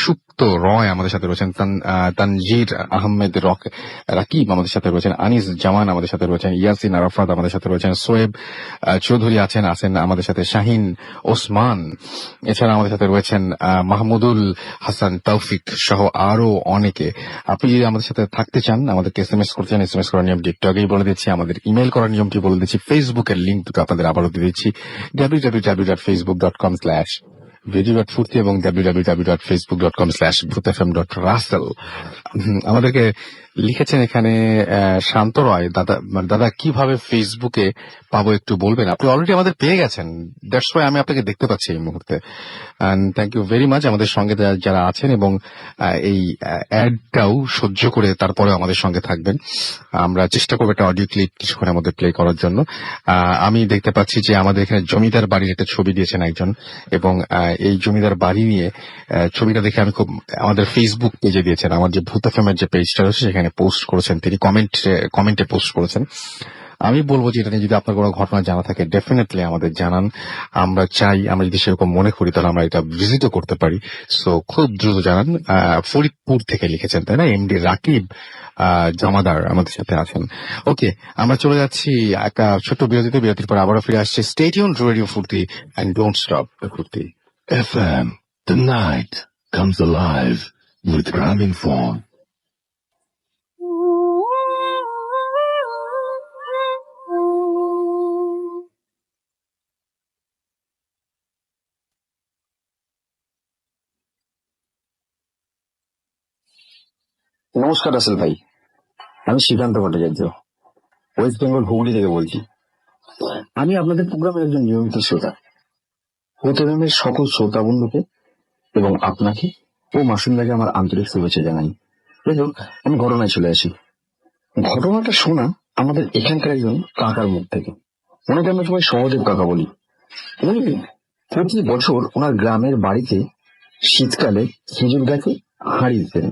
সুপ্ত রয় আমাদের সাথে রয়েছেন, তানজির আহমেদ রাকিব আমাদের সাথে রয়েছেন, আনিস জামান আমাদের সাথে রয়েছেন, ইয়াসিন আরাফাত আমাদের সাথে রয়েছেন, সোয়েব চৌধুরী আছেন আমাদের সাথে, শাহিন ওসমান, এছাড়া আমাদের সাথে রয়েছেন মাহমুদুল হাসান তৌফিক সহ আরো অনেকে। আপনি যদি আমাদের সাথে থাকতে চান আমাদেরকে SMS করছেন। SMS করার নিয়মটি একটু আগেই বলে দিচ্ছি, আমাদের ইমেল করার নিয়মটি বলে দিচ্ছি, ফেসবুকের লিঙ্ক দুটো আপনাদের আবারও দিয়ে দিচ্ছি, www.facebook.com/radio.furti এবং www.facebook.com/bhutfm.russell। আমাদেরকে লিখেছেন এখানে শান্ত রয়, দাদা কিভাবে ফেসবুকে পাবো একটু বলবেন? আপনি অলরেডি আমাদের পেয়ে গেছেন, দ্যাটস ওয়াই আমি আপনাকে দেখতে পাচ্ছি এই মুহূর্তে। থ্যাংক ইউ ভেরি মাচ আমাদের সঙ্গে যারা আছেন এবং এই অ্যাডটাও সহ্য করে তারপরে আমাদের সঙ্গে থাকবেন। আমরা চেষ্টা করবো একটা অডিও ক্লিপ কিছুক্ষণের মধ্যে প্লে করার জন্য। আমি দেখতে পাচ্ছি যে আমাদের এখানে জমিদার বাড়ির একটা ছবি দিয়েছেন একজন, এবং এই জমিদার বাড়ি নিয়ে ছবিটা দেখে আমি খুব আমাদের ফেসবুক পেজে দিয়েছেন, আমার যে ভূত এফএম এর যে পেজটা রয়েছে সেখানে পোস্ট করেছেন, তিনি কমেন্টে পোস্ট করেছেন। আমি বলবো যে এটা নিয়ে যদি আপনার কোনো ঘটনা জানা থাকে ডেফিনেটলি আমাদের জানান। আমরা চাই, আমরা যদি সেরকম মনে করি তাহলে আমরা এটা ভিজিটও করতে পারি। সো খুব দ্রুত জানান। ফরিদপুর থেকে লিখেছেন তাই না? এমডি রাকিব জমাদার আমাদের সাথে আছেন। ওকে, আমরা চলে যাচ্ছি একটা ছোট্ট বিরতিতে। বিরতির পর আবারও ফিরে আসছে। স্টে টিউনড রেডিও ফুর্তি এন্ড ডোন্ট স্টপ ফুর্তি। FM, the night comes alive with Graminphone. নমস্কার রাসেল ভাই, আমি শ্রীকান্ত ভট্টাচার্য, ওয়েস্ট বেঙ্গল হুগলি থেকে বলছি। আমি আপনাদের প্রোগ্রামের একজন নিয়মিত শ্রোতা। প্রোগ্রামের সকল শ্রোতা বন্ধুকে এবং আপনাকে ও মাসুমদাকে আমার আন্তরিক শুভেচ্ছা জানাই। যাই হোক, আমি ঘটনায় চলে আসি। ঘটনাটা শোনা আমাদের এখানকার একজন কাকার মুখ থেকে। ওনাকে আমরা সবাই সহদেব কাকা বলি। উনি প্রতি বছর ওনার গ্রামের বাড়িতে শীতকালে খেজুর গাছে হাঁড়ি দিতেন,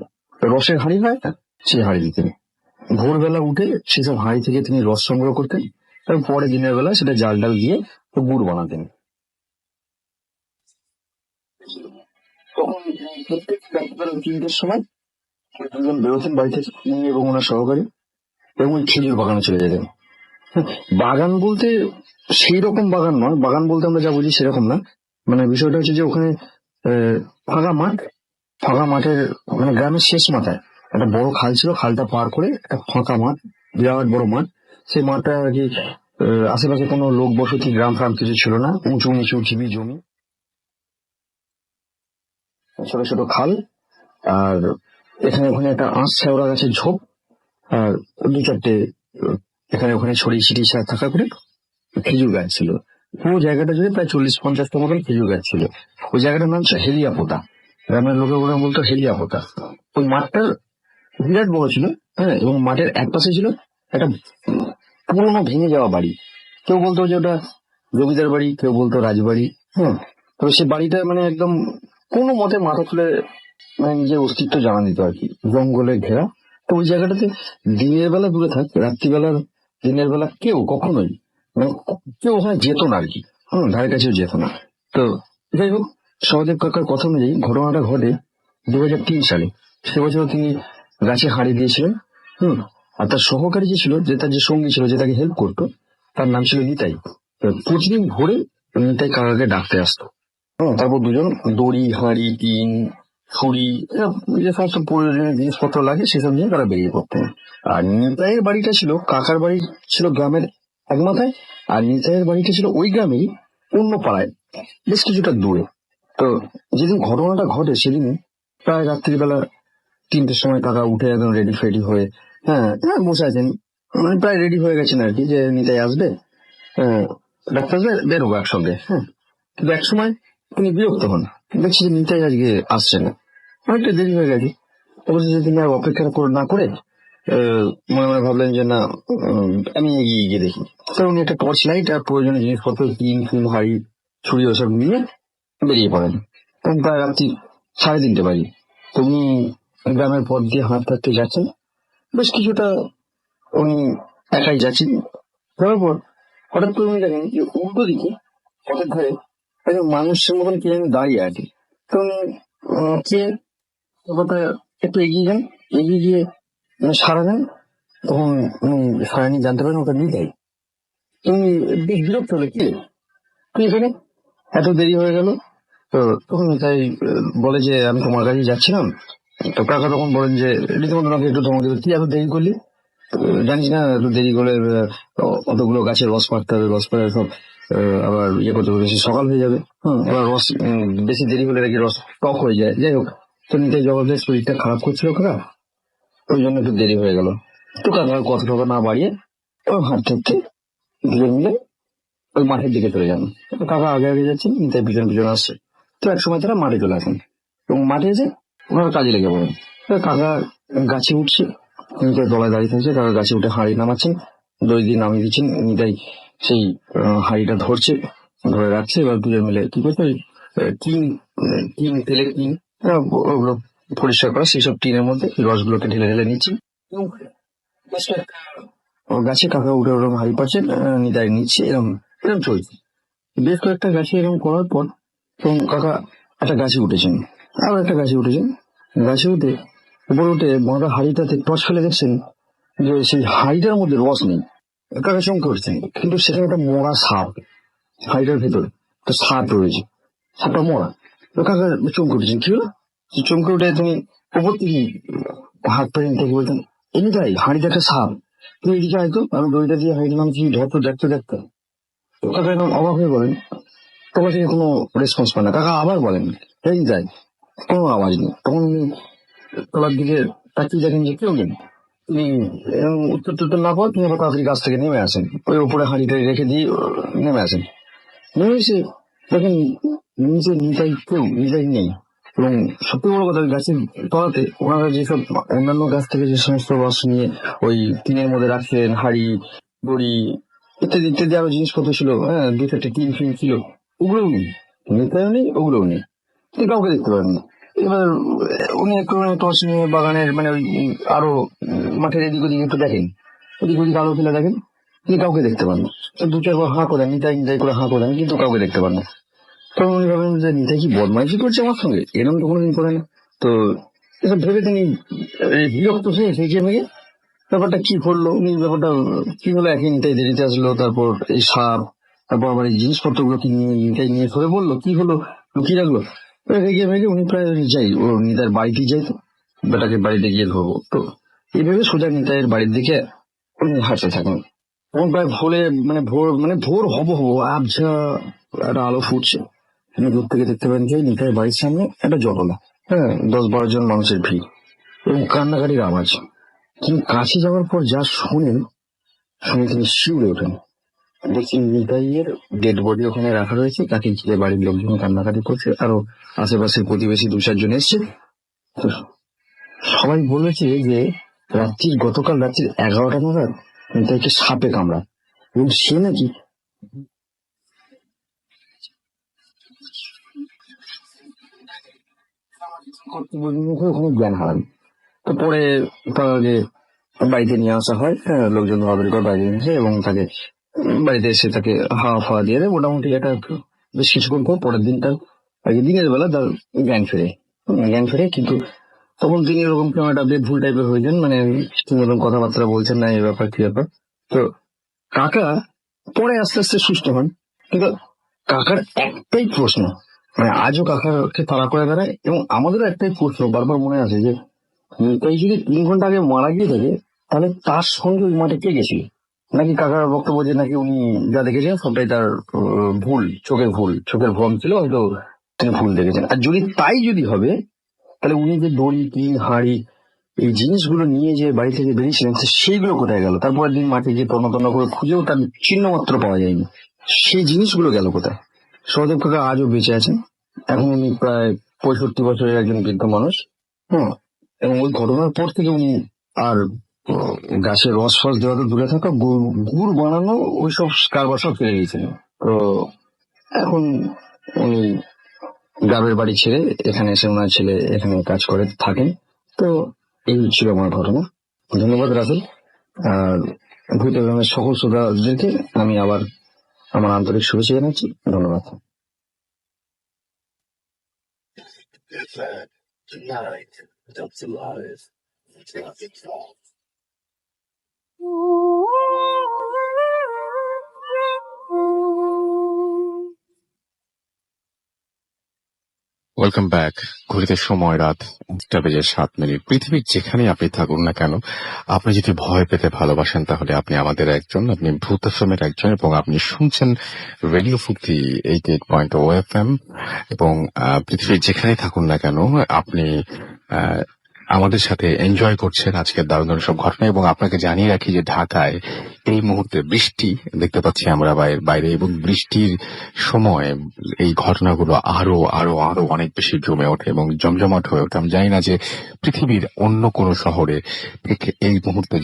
রসের হাঁড়ি হয় না, সেই হাঁড়ি দিতেন। ভোরবেলা উঠে সেসব হাঁড়ি থেকে তিনি রস সংগ্রহ করতেন এবং পরে দিনের বেলা সেটা জাল ডাল দিয়ে গুড় বানাতেন। তখন প্রত্যেক রাত্রিবেলা 3টের সময় দুজন বেরোতেন বাড়ি থেকে, উনি এবং ওনার সহকারী, এবং ওই খেজুর বাগানে চলে যেতেন। বাগান বলতে সেই রকম বাগান নয়, বাগান বলতে আমরা যা বুঝি সেরকম না। মানে বিষয়টা হচ্ছে যে ওখানে ফাঁকা মাঠ, ফাঁকা মাঠের মানে গ্রামের শেষ মাথায় একটা বড় খাল ছিল, খালটা পার করে একটা ফাঁকা মাঠ, বিরাট বড় মাঠ। সেই মাঠটা আর কি আশেপাশে কোনো লোক বসতি গ্রাম ফ্রাম কিছু ছিল না, উঁচু নিচু ঢিবি জমি, ছোট ছোট খাল, আর এখানে ওখানে একটা আঁশ শেওড়া গাছের ঝোপ, আর 2-4টে এখানে ওখানে ছড়িয়ে ছিটিয়ে থাকা করে খেজুর গাছ ছিল। পুরো জায়গাটা জুড়ে প্রায় 40-50টা মতন খেজুর গাছ ছিল। ওই জায়গাটার নাম ছিল হেলিয়াপোতা, গ্রামের লোকের ওরা বলতো হেলিয়াপোতা। ওই মাঠটা বিরাট বড় ছিল, হ্যাঁ, এবং মাঠের এক পাশে ছিল একটা পুরোনো ভেঙে যাওয়া বাড়ি। কেউ বলতো যে ওটা জমিদার বাড়ি, কেউ বলতো রাজবাড়ি। হ্যাঁ, তবে সে বাড়িটা মানে একদম কোনো মতে মাথা তুলে মানে নিজের অস্তিত্ব জানা দিত আর কি, জঙ্গলে ঘেরা। তো ওই জায়গাটাতে দিনের বেলা দূরে থাক, রাত্রিবেলা দিনের বেলা কেউ কখনোই মানে কেউ ওখানে যেত না আর কি, ধারে কাছেও যেত না। তো যাই হোক, সহদেব কাকার কথা অনুযায়ী ঘটনাটা ঘটে 2003 সালে। সে বছর তিনি গাছে হাঁড়ি দিয়েছিলেন। আর তার সহকারী যে ছিল, যে তার যে সঙ্গী ছিল, যে তাকে হেল্প করতো, তার নাম ছিল নিতাই। তো প্রতিদিন ভোরে নিতাই কাকাকে ডাকতে আসতো। তারপর দুজন দড়ি, হাঁড়ি, টিন, ছুরি, যে সমস্ত প্রয়োজনীয় জিনিসপত্র লাগে সেসব নিয়ে তারা বেরিয়ে পড়তেন। আর নিতাইয়ের বাড়িটা ছিল, কাকার বাড়ি ছিল গ্রামের এক মাথায়, আর নিতাইয়ের বাড়িটা ছিল ওই গ্রামেরই অন্য পাড়ায়, বেশ কিছুটা দূরে। তো যেদিন ঘটনাটা ঘটে সেদিন প্রায় রাত্রিবেলা 3টের সময় কাকা উঠে একদম রেডি ফেডি হয়ে, হ্যাঁ বসে আছেন, মানে প্রায় রেডি হয়ে গেছেন আর কি, যে নিতাই আসবে, ডাক্তার বেরোবো একসঙ্গে। হ্যাঁ, কিন্তু এক সময় তিনি বিরক্ত হন, দেখছি যে নিতাই আজকে আসছে না, অনেকটা দেরি হয়ে গেছে। অবশেষে তিনি আর অপেক্ষা না করে মনে মনে ভাবলেন যে না, আমি এগিয়ে গিয়ে দেখি। তো উনি একটা টর্চ লাইট আর প্রয়োজনীয় জিনিসপত্র, টিন ফিন, হাড়ি, ছুরি, ওসব নিয়ে বেরিয়ে পড়েন। তখন প্রায় রাত্রি 3:30 বাজে। তো উনি গ্রামের পথ দিয়ে হাঁটতে হাঁটতে যাচ্ছেন, বেশ কিছুটা উনি একাই যাচ্ছেন। তারপর হঠাৎ করে উনি দেখেন যে উল্টো দিকে পথের ধারে একজন মানুষের মতন কে যেন দাঁড়িয়ে আছে। তো উনি কে কথা একটু এগিয়ে যান, এগিয়ে গিয়ে সাড়া দেন। তখন উনি সাড়া নিয়ে জানতে পারেন ওটা নিতাই। উনি বেশ বিরক্ত হলে, কি তুই এখানে, এত দেরি হয়ে গেল। তো তখন তাই বলে যে আমি তোমার কাছে যাচ্ছিলাম। তো কাকা তখন বলেন যে রীতিমতো আমাকে একটু ধমক দেবে, কি এত দেরি করলি, জানিস না এত দেরি করলে অতগুলো গাছের রস পাড়তে হবে, রস পাড়ে সব আবার ইয়ে করতে হবে, সকাল হয়ে যাবে। এবার রস বেশি দেরি হলে নাকি রস টক হয়ে যায়। যাই হোক, তো নিতাই জবাবে শরীরটা খারাপ করছিল কাকা, ওই জন্য একটু দেরি হয়ে গেল। তো কাকা কথা টকা না বাড়িয়ে হাঁটতে হাঁটতে দুজন মিলে ওই মাঠের দিকে চলে যান। কাকা আগে আগে যাচ্ছেন, নিতাই পিছন পিছন আসছে। তো এক সময় তারা মাঠে চলে আসেন এবং মাঠে এসে ওনারা কাজে লেগে পড়েন। কাকা গাছে উঠছে, নিতাই তলায় দাঁড়িয়ে থাকছে, কাকা গাছে উঠে হাঁড়ি নামাচ্ছেন, দড়ি দিয়ে নামিয়ে দিচ্ছেন। নিতাই সেই হাঁড়িটা ধরছে, ধরে রাখছে। এবার দুজন মিলে কি করছে, টিন তেলে টিন ওগুলো পরিষ্কার করা, সেই সব টিনের মধ্যে রসগুলোকে ঢেলে ঢেলে নিচ্ছেন এবং বেশ কয়েকটা ও গাছে কাকা উঠে ওরকম হাড়ি পাচ্ছেন, নিতাই নিচ্ছে, এরকম এরকম চলছে। বেশ কয়েকটা গাছে এরকম করার পর তখন কাকা একটা গাছে উঠেছেন, আবার একটা গাছে উঠেছেন। গাছে উঠে উপরে উঠে বাঁধা হাড়িটাতে টর্চ ফেলে দেখছেন যে সেই হাড়িটার মধ্যে রস নেই। কাকা চমকে উঠছেন, কিন্তু সেখানে একটা মরা সাপ, হাড়িটার ভেতরে একটা সাপ রয়েছে, সাপটা মরা। তো কাকা চমকে উঠেছেন, কি হলো? চমকে উঠে তুমি উপর থেকে হাত পা থেকে বলতেন, এমনিটাই হাড়িতে একটা সাপ, তুই এদিকে আয় তো, আমি দড়িটা দিয়ে হাড়িটার নাম কি ধরতো দেখতে দেখতে। তো কাকা এখন অবাক হয়ে বলেন, তোমার থেকে কোনো রেসপন্স পায় না। কাকা আবার বলেন, এই যাই, কোনো আওয়াজ নেই। তখন উনি তলার দিকে তাকিয়ে দেখেন যে কেউ নেই। তিনি উত্তর টুত্তর না পাওয়া তিনি আবার তাড়াতাড়ি গাছ থেকে নেমে আসেন, ওই উপরে হাঁড়িটা রেখে দিয়ে নেমে আসেন। নেমে এসে দেখেন নিচে নিতাই নেই। এবং সবথেকে বড় কথা, ওই গাছের তলাতে ওনারা যেসব অন্যান্য গাছ থেকে যে সমস্ত রস নিয়ে ওই টিনের মধ্যে রাখছিলেন, হাঁড়ি, দড়ি ইত্যাদি ইত্যাদি আরো জিনিসপত্র ছিল, হ্যাঁ, দু চারটে টিন ফিন ছিল, ওগুলোও নেই। নিতাইও নেই, ওগুলোও নেই, তিনি কাউকে দেখতে পারেন না। এবার উনি একটু টর্চ নিয়ে বাগানের মানে ওই আরো মাঠের এদিক ওদিক একটু দেখেন, ওদিক ওদিক আলো ফেলে দেখেন, তিনি কাউকে দেখতে পান না। দু চারবার হাঁ করেন, নিতাই নিতাই করে হাঁ করেন, কিন্তু কাউকে দেখতে পান না। তখন উনি ভাবেন যে নিতাই কি বদমাইশি করছে আমার সঙ্গে, এরকম তো কোনোদিন করে না। তো এসব ভেবে তিনি বিরক্ত হয়ে সেঁকে মেঘে ব্যাপারটা কি করলো, উনি ব্যাপারটা কি হলো, একই নিতাই দেরিতে আসলো, তারপর এই সাপ, তারপর আবার এই জিনিসপত্র গুলো কি নিয়ে নিতাই নিয়ে সরে বললো, কি হলো, লুকিয়ে রাখলো। রেগে মেগে উনি প্রায় যাই ও নিতাইয়ের বাড়িতেই যাই, তো বেটাকে বাড়িতে গিয়ে ধরবো। তো এইভাবে সোজা নিতাইয়ের বাড়ির দিকে উনি হাঁটতে থাকেন। তখন প্রায় ভোর হব আবছা একটা আলো ফুটছে। তিনি দূর থেকে দেখতে পারেন যে নিতাইয়ের বাড়ির সামনে একটা জটলা, হ্যাঁ, 10-12 জন মানুষের ভিড় এবং কান্নাকাটির আওয়াজ। তিনি কাছে যাওয়ার পর যা শোনেন, শুনে তিনি শিউরে ওঠেন। দেখছি নিতাইয়ের ডেড বডি ওখানে রাখা রয়েছে, তাকে ঘিরে বাড়ির লোকজন কান্নাকাটি করছে, আরো আশেপাশের প্রতিবেশী 2-4 জন এসছে। তো সবাই বলেছে যে গতকাল রাত্রির 11টা নাগাদ নিতাইকে সাপে কামড়া, এবং সে নাকি ওখানে জ্ঞান হারান। তো পরে তাকে বাড়িতে নিয়ে আসা হয়, হ্যাঁ, লোকজন দৌড়াদৌড়ি করে বাড়িতে নিয়ে আসে এবং তাকে বাড়িতে এসে তাকে হাওয়া ফাওয়া দিয়ে দেয়। মোটামুটি এটা বেশ কিছুক্ষণ পর পরের দিন তার দিনের বেলা তার জ্ঞান ফেরে, কিন্তু তখন তিনি এরকম কেমন একটা ভুল টাইপের হয়ে যান, মানে ঠিক মতন কথাবার্তা বলছেন না, এই ব্যাপার কি ব্যাপার। তো কাকা পরে আস্তে আস্তে সুস্থ হন, কিন্তু কাকার একটাই প্রশ্ন, মানে আজও কাকাকে তাড়া করে বেড়ায়। এবং আমাদেরও একটাই প্রশ্ন বারবার মনে আছে যে নিতাই যদি 3 ঘন্টা আগে মারা গিয়ে থাকে, তাহলে তার সঙ্গে ওই মাঠে কে গেছিল? নাকি কাকার বক্তব্য যে নাকি উনি যা দেখেছেন সবটাই তার চোখের ভ্রম ছিল, হয়তো তিনি ভুল দেখেছেন। আর যদি হবে, তাহলে উনি যে দড়ি, টিন, হাঁড়ি এই জিনিসগুলো নিয়ে যে বাড়ি থেকে বেরিয়েছিলেন, সেইগুলো কোথায় গেল? তারপরের দিন মাঠে গিয়ে তন্ন করে খুঁজেও তার চিহ্ন মাত্র পাওয়া যায়নি, সেই জিনিসগুলো গেল কোথায়? সহদেব কাকা আজও বেঁচে আছেন, এখন উনি প্রায় 65 বছরের একজন বৃদ্ধ মানুষ। হ্যাঁ, এবং ওই ঘটনার পর থেকে উনি আর গাছের রস ফস দেওয়া তো দূরে থাকা, গুড় বানানো ওইসব কারবার সব ফেলে গিয়েছিলেন। তো এখন উনি গ্রামের বাড়ি ছেড়ে এখানে এসে ওনার ছেলে এখানে কাজ করে থাকেন। তো এই ছিল আমার ঘটনা। ধন্যবাদ রাসেল। আর ভূত গ্রামের সকল শ্রোতাদেরকে আমি আবার আমার আন্তরিক শুভেচ্ছা জানাচ্ছি। ধন্যবাদ। Welcome back. ঘড়িতে সময় রাত 1:07। পৃথিবীর যেখানে আপনি থাকুন না কেন, আপনি যদি ভয় পেতে ভালোবাসেন, তাহলে আপনি আমাদের একজন, আপনি ভূত এফএমের একজন, এবং আপনি শুনছেন রেডিও ফুক্তি 88.0 FM। এবং পৃথিবীর যেখানে থাকুন না কেন, আপনি আমাদের সাথে এনজয় করছেন আজকের দারুণ দারুণ সব ঘটনা। এবং আপনাকে জানিয়ে রাখি যে ঢাকায় এই মুহূর্তে বৃষ্টি দেখতে পাচ্ছি আমরা বাইরে, এবং বৃষ্টির সময় এই ঘটনাগুলো আরো আরো আরো অনেক বেশি জমে ওঠে এবং জমজমাট হয়ে ওঠে। আমি জানি না যে পৃথিবীর অন্য কোনো শহরে থেকে এই মুহূর্তে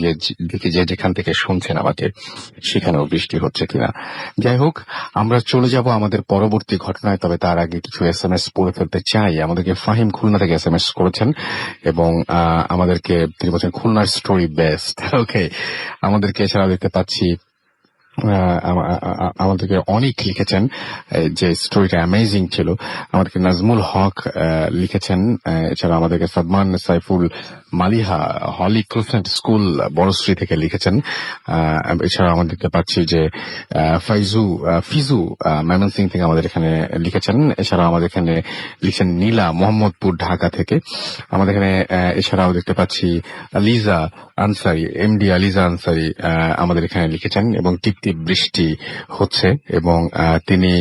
যেখান থেকে শুনছেন আমাকে, সেখানেও বৃষ্টি হচ্ছে কিনা। যাই হোক, আমরা চলে যাব আমাদের পরবর্তী ঘটনায়, তবে তার আগে কিছু SMS পড়ে ফেলতে চাই। আমাদেরকে ফাহিম খুলনা থেকে SMS করেছেন এবং আমাদেরকে তিনি বলছেন খুলনার স্টোরি বেস্ট। ওকে, আমাদেরকে এছাড়াও দেখতে পাচ্ছি আমাদেরকে অনেক লিখেছেন যে স্টোরিটা অ্যামেজিং ছিল। আমাদেরকে নাজমুল হক লিখেছেন, এছাড়া আমাদেরকে Sadman Saiful Maliha Holy Crescent school বড়শ্রী থেকে লিখেছেন। এছাড়া আমরা দেখতে পাচ্ছি যে ফিজু ময়মনসিং থেকে আমাদের এখানে লিখেছেন। এছাড়া আমাদের এখানে লিখছেন নীলা মোহাম্মদপুর ঢাকা থেকে। আমাদের এখানে এছাড়াও দেখতে পাচ্ছি আলিজা আনসারি, এমডি আলিজা আনসারি আমাদের এখানে লিখেছেন এবং টিপ টিপ বৃষ্টি হচ্ছে এবং তিনি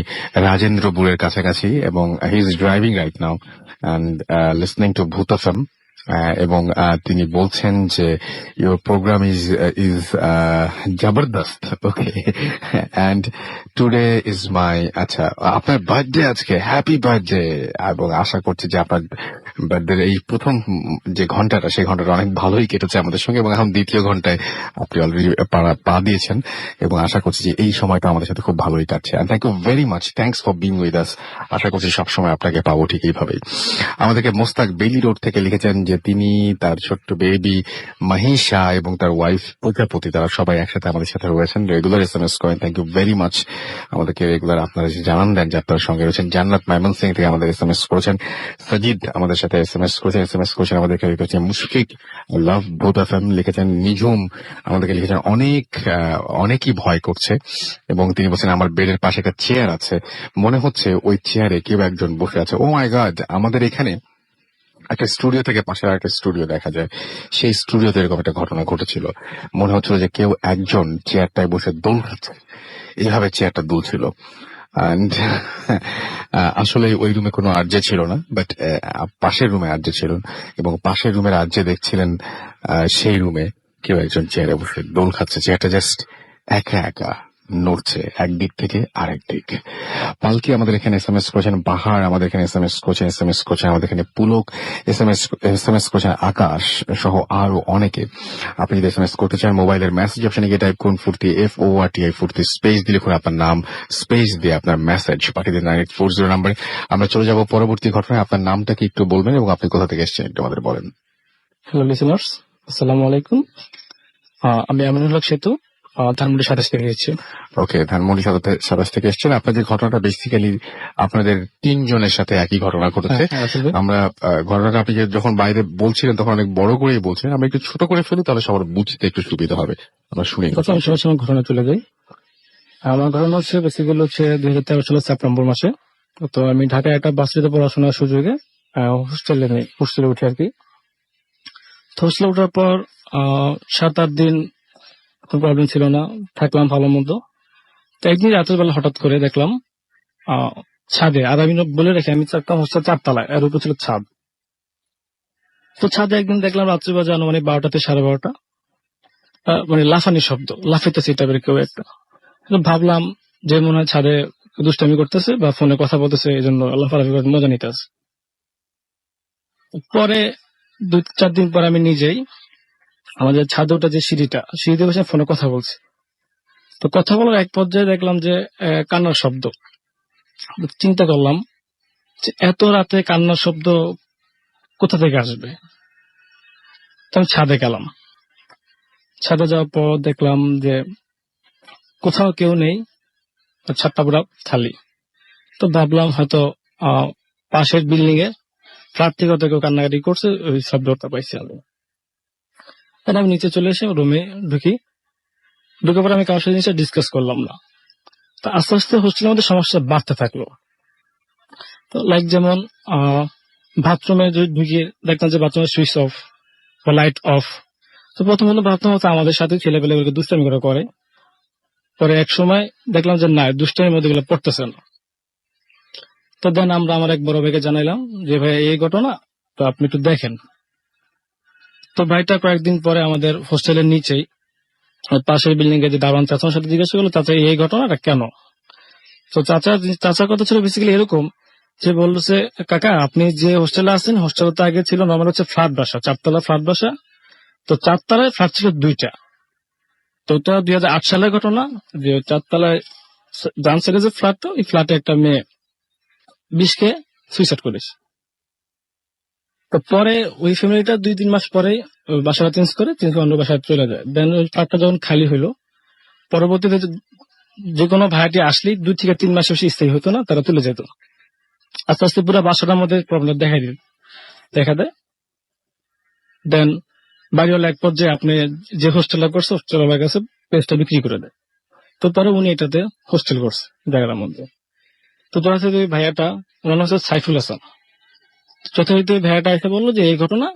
রাজেন্দ্রপুরের কাছাকাছি এবং he is driving right now and listening to Bhoot FM এবং তিনি বলছেন যে ইউর প্রোগ্রাম ইজ জবরদস্ত। Okay, and today is my, আচ্ছা আপনার বার্থডে আজকে, হ্যাপি বার্থডে। এবং আশা করছি যে আপনার বার্থডে এই প্রথম যে ঘন্টাটা সেই ঘন্টাটা অনেক ভালোই কেটেছে আমাদের সঙ্গে এবং এখন দ্বিতীয় ঘন্টায় আপনি অলরেডি পা দিয়েছেন এবং আশা করছি যে এই সময়টা আমাদের সাথে খুব ভালোই কাটছে। And thank you very much, thanks for being with us. আশা করছি সবসময় আপনাকে পাবো ঠিক এইভাবেই। আমাদেরকে মোস্তাক বেলি রোড থেকে লিখেছেন যে তিনি, তার ছোট্ট বেবি মাহিশা এবং তার ওয়াইফ প্রজাপতি, তারা সবাই একসাথে আমাদের সাথে রয়েছেন, রেগুলার এসএমএস করেন। থ্যাংক ইউ ভেরি মাচ, আমাদেরকে রেগুলার আপনারা জানান দেন যে আপনার সঙ্গে রয়েছেন। জান্নাত ময়মনসিং থেকে আমাদের এসএমএস করেছেন। সাজিদ আমাদের সাথে এসএমএস করেছেন আমাদেরকে লিখেছেন। মুশফিক লাভ ভূত এফএম লিখেছেন। নিঝুম আমাদেরকে লিখেছেন অনেকই ভয় করছে এবং তিনি বলছেন আমার বেডের পাশে একটা চেয়ার আছে, মনে হচ্ছে ওই চেয়ারে কেউ একজন বসে আছে। ও মাই গড, আমাদের এখানে একটা স্টুডিও থেকে পাশের একটা স্টুডিও দেখা যায়, সেই স্টুডিওতে এরকম একটা ঘটনা ঘটেছিল। মনে হচ্ছিল যে কেউ একজন চেয়ারটায় বসে দোল খাচ্ছে, এইভাবে চেয়ারটা দুলছিল। অ্যান্ড আসলে ওই রুমে কোনো আরজে ছিল না, বাট পাশের রুমে আরজে ছিল এবং পাশের রুমের আরজে দেখছিলেন সেই রুমে কেউ একজন চেয়ারে বসে দোল খাচ্ছে, চেয়ারটা জাস্ট একা একা নড়ছে একদিক থেকে আরেক দিক। পালকি আমাদের এখানে এসএমএস করেছেন। বাহার আমাদের এখানে এসএমএস করছেন। আমাদের এখানে পুলক এসএমএস করেছেন। আকাশ সহ আরো অনেকে। আপনি যদি এসএমএস করতে চান মোবাইলের মেসেজ অপশনে গিয়ে টাইপ করুন ফুর্তি FORTI ফুর্তি, স্পেস দিলে করে আপনার নাম, স্পেস দিয়ে আপনার মেসেজ পাঠিয়ে দিন 9840 নাম্বারে। আমরা চলে যাব পরবর্তী ঘটনায়। আপনার নামটা কি একটু বলবেন এবং আপনি কোথা থেকে এসেছেন একটু আমাদের বলেন। হ্যালো লিসেনার্স, আসসালামু আলাইকুম। আমি আমিনুল হক সেতু, ধানমন্ডি 27 থেকে এসেছি। ওকে, ধানমন্ডি 27 থেকে এসেছেন। আপনাদের ঘটনাটা বেসিক্যালি আপনাদের তিনজনের সাথে একই ঘটনা ঘটেছে। আমরা ঘটনাটা আপনি যখন বাইরে বলছিলেন তখন অনেক বড় করেই বলছিলেন, আমরা একটু ছোট করে ফেলি তাহলে সবার বুঝতে একটু সুবিধা হবে। আমরা শুনি। প্রথম সময় ঘটনা চলে যাই। আমার ঘটনা হচ্ছে বেসিক্যালি হচ্ছে 2013 সালের সেপ্টেম্বর মাসে। তো আমি ঢাকায় একটা বাসটিতে পড়াশোনার সুযোগে হোস্টেলে উঠি আর কি। হোস্টেলে ওঠার পর 7-8 দিন কোনো প্রবলেম ছিল না, থাকলাম ভালো মন্দ। তো একদিন রাতের বেলা হঠাৎ করে দেখলাম ছাদে, আর আমি বলে রেখে আমি থাকতাম হোস্টেল 4 তলায়, এর উপর ছিল ছাদ। তো ছাদে একদিন দেখলাম রাত্রি বাজে আনুমানিক 12টা থেকে 12:30, মানে লাফানি শব্দ, লাফাইতেছে টাইপের কেউ একটা। ভাবলাম যে মনে হয় ছাদে দুষ্টামি করতেছে বা ফোনে কথা বলতেছে, এই জন্য লাফালাফি করে মজা নিতেছে। পরে 2-4 দিন পর আমি নিজেই আমাদের ছাদে ওটা যে সিঁড়িতে বসে ফোনে কথা বলছি। তো কথা বলার এক পর্যায়ে দেখলাম যে কান্নার শব্দ। চিন্তা করলাম যে এত রাতে কান্নার শব্দ কোথা থেকে আসবে। তো আমি ছাদে গেলাম। ছাদে যাওয়ার পর দেখলাম যে কোথাও কেউ নেই, ছাদটা পুরো খালি। তো ভাবলাম হয়তো পাশের বিল্ডিং এ ফ্ল্যাট থেকে হয়তো কেউ কান্নাকাটি করছে, ওই শব্দটা পাইছি আমি। আমি নিচে চলে এসে রুমে ঢুকে পরে আমি কারোর সাথে জিনিসটা ডিসকাস করলাম না। তো আস্তে আস্তে হোস্টেলের মধ্যে সমস্যা বাড়তে থাকলো। তো লাইক যেমন বাথরুমে ঢুকে দেখতাম যে বাথরুমের সুইচ অফ বা লাইট অফ। তো প্রথমত ভাবতাম হচ্ছে আমাদের সাথে ছেলেপেলেগুলোকে দুষ্টামি করে। পরে এক সময় দেখলাম যে না, দুষ্টামির মধ্যে গুলো পড়তেছে না। তো দেন আমার এক বড় ভাইকে জানাইলাম যে ভাই এই ঘটনা, তো আপনি একটু দেখেন। তো ভাইটা কয়েকদিন পরে আমাদের হোস্টেলের নিচেই পাশের বিল্ডিং এ যে দারোয়ান চাচার সাথে জিজ্ঞাসা করলো, চাচা এই ঘটনাটা কেন? তো চাচার কথা ছিল বেসিক্যালি এরকম যে বলছে, কাকা আপনি যে হোস্টেলে আছেন, হোস্টেল তো আগে ছিল নর্মাল হচ্ছে ফ্ল্যাট বাসা, 4 তলা ফ্ল্যাট বাসা। তো 4 তলায় ফ্ল্যাট ছিল 2টা। তো ওটা 2008 সালের ঘটনা যে 4 তলায় ডান সাইডে যে ফ্ল্যাটটা, ওই ফ্ল্যাটে একটা মেয়ে 20 কে সুইসাইড করেছে। তো পরে ওই ফ্যামিলিটা 2-3 মাস পরে বাসাটা চেঞ্জ করে অন্য বাসায় চলে যায়। দেন ওই ফ্ল্যাটটা যখন খালি হইলো, পরবর্তীতে যে কোনো ভাড়াটি আসলেই 2 থেকে 3 মাস বেশি স্থায়ী হতো না, তারা তুলে যেত। আস্তে আস্তে পুরো বাসাটার মধ্যে প্রবলেম দেখা দেয়। দেন বাড়িওয়ালা এক পর্যায়ে আপনি যে হোস্টেলটা করছে হোস্টেলের কাছে প্লেসটা বিক্রি করে দেয়। তো পরে উনি এটাতে হোস্টেল করছে জায়গাটার মধ্যে। তো যথারীতি ওই ভাইয়াটা, ওনার নাম হচ্ছে সাইফুল হাসান, যথারীতি ওই ভাইয়াটা এসে বললো যে এই ঘটনা।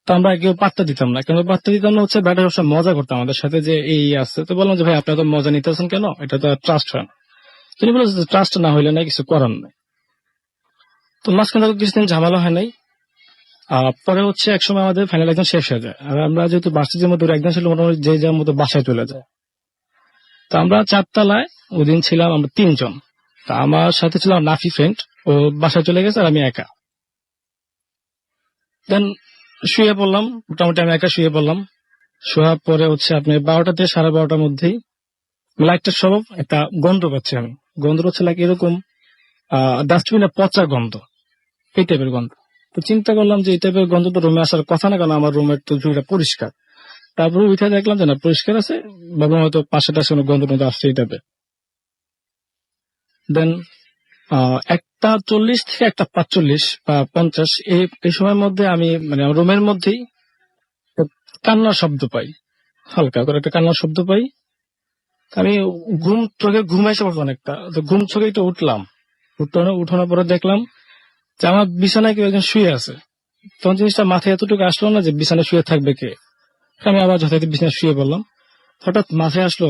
তো আমরা কেউ পাত্তা দিতাম না, কেন পাত্তা দিতাম না হচ্ছে ভাইয়াটা সবসময় মজা করতাম আমাদের সাথে যে এই আছে। তো বললাম যে ভাই আপনি তো মজা নিতেছেন কেন, এটা তো ট্রাস্ট হয় না। তিনি বলেছেন ট্রাস্ট না হইলে না কিছু করার নাই। তো মাঝখানে তো কিছুদিন ঝামেলা হয় নাই। পরে হচ্ছে একসময় আমাদের ফাইনাল এক্সাম শেষ হয়ে যায়, আর আমরা যেহেতু ভার্সিটির মধ্যে এক্সাম ছিল মোটামুটি যে যার মতো বাসায় চলে যায়। তো আমরা 4 তলায় ওই দিন ছিলাম আমরা 3 জন। তা আমার সাথে ছিল আমার নাফি ফ্রেন্ড, ও বাসায় চলে গেছে আর আমি একা। দেন শুয়ে পড়লাম, মোটামুটি আমি একা শুয়ে পড়লাম। শোয়ার পরে হচ্ছে আপনি 12টা থেকে 12:30টার মধ্যেই লাইটটার সব একটা গন্ধ পাচ্ছি আমি। গন্ধ হচ্ছে লাইক এরকম ডাস্টবিনে পচা গন্ধ, এই টাইপের গন্ধ। তো চিন্তা করলাম যে এই টাইপের গন্ধ তো রুমে আসার কথা না, কারণ আমার রুমের তো ঝুড়িটা পরিষ্কার। তারপরে উঠে দেখলাম যে না পরিষ্কার আছে, ভাবলাম হয়তো পাশে টাশে কোনো গন্ধ টন্ধ আসছে এই টাইপের। দেন 1:40 থেকে 1:45 বা 50 এই সময়ের মধ্যে আমি মানে আমার রুমের মধ্যেই কান্নার শব্দ পাই, হালকা করে একটা কান্নার শব্দ পাই। আমি চোখে ঘুম এসে পড়তো অনেকটা, তো ঘুম চোখে একটু উঠলাম। উঠানোর পরে দেখলাম যে আমার বিছানায় কেউ একজন শুয়ে আছে। তখন জিনিসটা মাথায় এতটুকু আসলো না যে বিছানায় শুয়ে থাকবে কে। আমি আবার যথারীতি বিছানায় শুয়ে পড়লাম। হঠাৎ মাথায় আসলো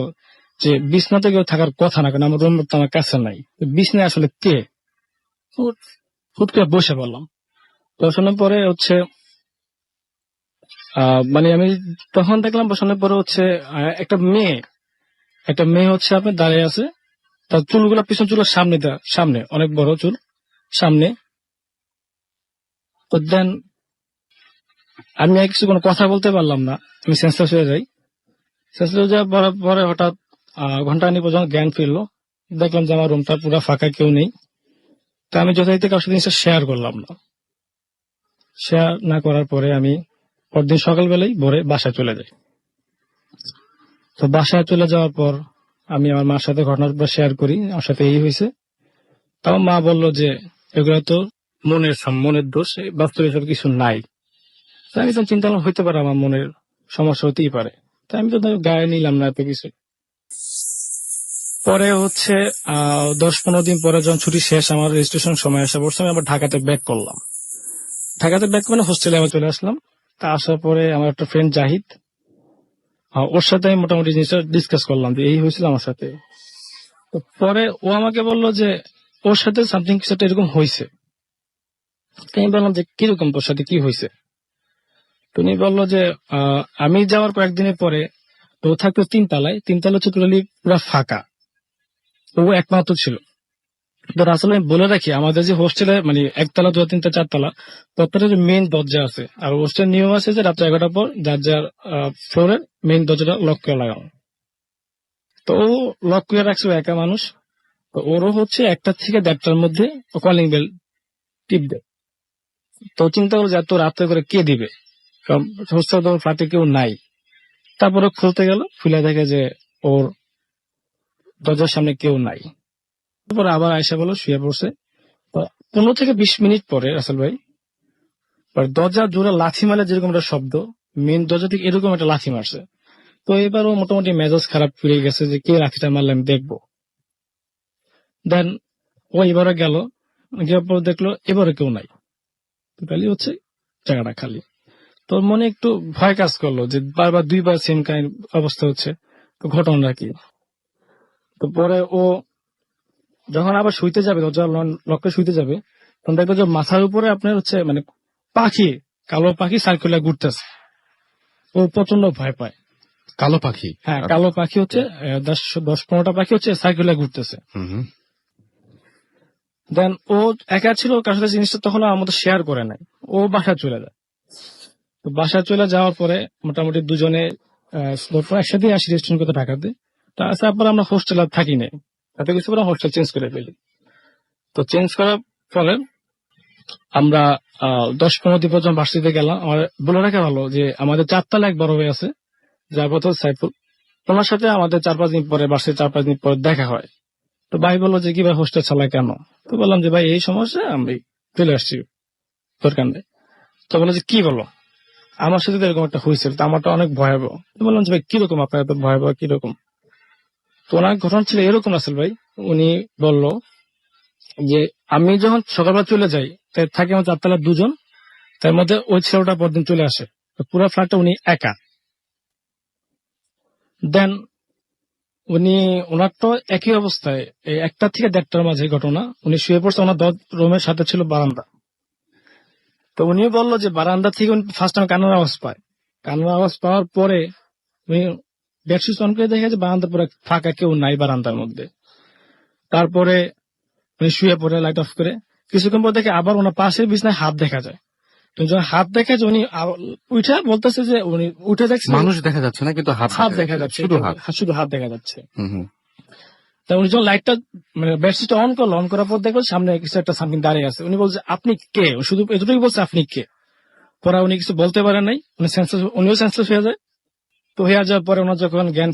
যে বিছনাতে কেউ থাকার কথা না, কারণ আমার রুম তো আমার কাছে নাই, বিছনায় আসলে কে। হুট করে বসে পড়লাম। বসানোর পরে হচ্ছে মানে আমি তখন দেখলাম বসানোর পরে হচ্ছে একটা মেয়ে হচ্ছে আপনার দাঁড়িয়ে আছে। তার চুলগুলা পিছন চুলের সামনে অনেক বড় চুল সামনে। তো দেন আমি আর কিছু কোনো কথা বলতে পারলাম না, আমি সেন্সলেস হয়ে যাই। সেন্সলেস হয়ে যাওয়ার পরে হঠাৎ ঘন্টাখানিক পর্যন্ত জ্ঞান ফিরলো। দেখলাম যে আমার রুমটা পুরো ফাঁকা, কেউ নেই। তা আমি যথারীতি কারোর সাথে জিনিসটা শেয়ার করলাম না। শেয়ার না করার পরে আমি পরদিন সকালবেলায় ভোরে বাসায় চলে যাই। তো বাসায় চলে যাওয়ার পর আমি আমার মার সাথে ঘটনাটা শেয়ার করি, আমার সাথে এই হয়েছে। তাও মা বলল যে এগুলো তো মনের দোষ, বাস্তবে এসব কিছু নাই। তো আমি তো চিন্তা করলাম হইতে পারে আমার মনের সমস্যা হতেই পারে। তাই আমি তো গায়ে নিলাম না এত কিছু। পরে হচ্ছে 10-15 দিন পরে যখন ছুটি শেষ, আমার রেজিস্ট্রেশন সময় আসা পড়ছে, আমি আবার ঢাকাতে ব্যাক করলাম। ঢাকাতে ব্যাক মানে হোস্টেলে আবার চলে আসলাম। তা আসার পরে আমার একটা ফ্রেন্ড জাহিদ, ওর সাথে আমি মোটামুটি জিনিসটা ডিসকাস করলাম যে এই হয়েছিল আমার সাথে। তো পরে ও আমাকে বললো যে ওর সাথে সামথিং কিছু একটা এরকম হয়েছে। আমি বললাম যে কিরকম, তোর সাথে কি হয়েছে? তুমি বললো যে আমি যাওয়ার কয়েকদিনের পরে তো ও থাকতো 3 তলায় হচ্ছে টোটালি পুরো ফাঁকা, ও একমাত্র ছিল। তো আসলে আমি বলে রাখি, আমাদের যে হোস্টেলে মানে 1 তলা 2 3 4 তলা প্রত্যেকটা যে মেইন দরজা আছে, আর হোস্টেল নিয়ম আছে যে রাত্রে 11টার পর যার যার ফ্লোরের মেইন দরজাটা লক করে লাগানো। তো ও লক করে রাখছে, একা মানুষ। তো ওরও হচ্ছে 1টা থেকে 1:30টার মধ্যে কলিং বেল টিপ দেয়। তো চিন্তা করলো যে এত রাত্রে করে কে দিবে, কারণ হোস্টেল ফ্ল্যাটে কেউ নাই। তারপরে খুলতে গেল, খুলে দেখে যে ওর দরজার সামনে কেউ নাই। তারপরে আবার আয়সা বলো শুয়ে পড়ছে। 15 থেকে 20 মিনিট পরে রাসেল ভাই দরজা জোড়া লাথি মারলে যেরকম একটা শব্দ, মেন দরজা থেকে এরকম একটা লাথি মারছে। তো এবারও মোটামুটি মেজাজ খারাপ ফিরে গেছে যে কে লাঠিটা মারলে আমি দেখবো। দেন ও এবারে গেল, গিয়ে পর দেখলো এবারে কেউ নাই, টোটালি হচ্ছে জায়গাটা খালি। তোর মনে একটু ভয় কাজ করলো যে বারবার 2বার সেম কাইন্ড অবস্থা হচ্ছে, তো ঘটনা কি। তো পরে ও যখন আবার শুইতে যাবে, দরজা লক্ষ্যে শুইতে যাবে, তখন দেখবে যে মাথার উপরে আপনার হচ্ছে মানে কালো পাখি সার্কুলার ঘুরতেছে। ও প্রচন্ড ভয় পায়। কালো পাখি? হ্যাঁ, কালো পাখি হচ্ছে 10-15টা পাখি হচ্ছে সার্কুলার ঘুরতেছে। দেন ও একা ছিল, কার সাথে জিনিসটা তখন আমাদের শেয়ার করে নাই। ও বাসায় চলে যায়। তো বাসায় চলে যাওয়ার পরে মোটামুটি দুজনে একসাথে আসি রেস্টুরেন্ট করতে ঢাকাতে। তারপর আমরা হোস্টেল আর থাকি নাই, তাতে কিছু করে হোস্টেল চেঞ্জ করে ফেলি। তো চেঞ্জ করার ফলে আমরা 10-15 দিন পর্যন্ত ভার্সিটিতে গেলাম। আমার বলে রাখা ভালো যে আমাদের 4 তলা এক বড় ভাই আছে, যার কথা সাইফুল। ওনার সাথে আমাদের 4-5 দিন পরে ভার্সিটি 4-5 দিন পরে দেখা হয়। তো ভাই বললো যে কি ভাই হোস্টেল চালায় কেন? তো বললাম যে ভাই এই সমস্যা, আমি চলে আসছি, দরকার নেই। তো বললো যে কি বলো, আমার সাথে তো এরকম একটা হয়েছিল, তো আমারটা অনেক ভয়াবহ। তো বললাম যে ভাই কিরকম আপনার এত ভয়াবহ, কিরকম? তো ওনার ঘটনা ছিল এরকম আসল ভাই। উনি বলল যে আমি যখন সকালবেলা চলে যাই, থাকে আমার 4 তলার 2 জন, তার মধ্যে ওই ছেলেটা পরদিন চলে আসে। তো পুরো ফ্ল্যাটটা উনি একা। দেন উনি ওনার তো একই অবস্থায়, এই 1টা থেকে 1:30টার মাঝে ঘটনা, উনি শুয়ে পড়ছে, ওনার রুমের সাথে ছিল বারান্দা। তো উনিও বললো যে বারান্দা থেকে উনি ফার্স্ট টাইম কান্নার আওয়াজ পায়। কান্নার আওয়াজ পাওয়ার পরে উনি বেডশিট অন করে দেখে যে বারান্দা পুরো ফাঁকা, কেউ নাই বারান্দার মধ্যে। তারপরে উনি শুয়ে পড়ে লাইট অফ করে। কিছুক্ষণ পর দেখে আবার ওনার পাশের বিছনায় হাত দেখা যায়। তো যখন হাত দেখা যায়, উনি উঠে বলতেছে যে উনি উঠে দেখছে মানুষ দেখা যাচ্ছে না, কিন্তু হাত দেখা যাচ্ছে, শুধু হাত। শুধু হাত দেখা যাচ্ছে। হুম হুম। তা উনি যখন লাইটটা মানে বেডশিটটা অন করলো, অন করার পর দেখলো সামনে কিছু একটা সামথিং দাঁড়িয়ে আছে। উনি বলছে আপনি কে? শুধু এতটুকু বলছে আপনি কে। পরে উনি কিছু বলতে পারেন নাই, উনিও সেন্সলেস হয়ে যায়। তো হয়ে যাওয়ার পরে ওনার যখন জ্ঞান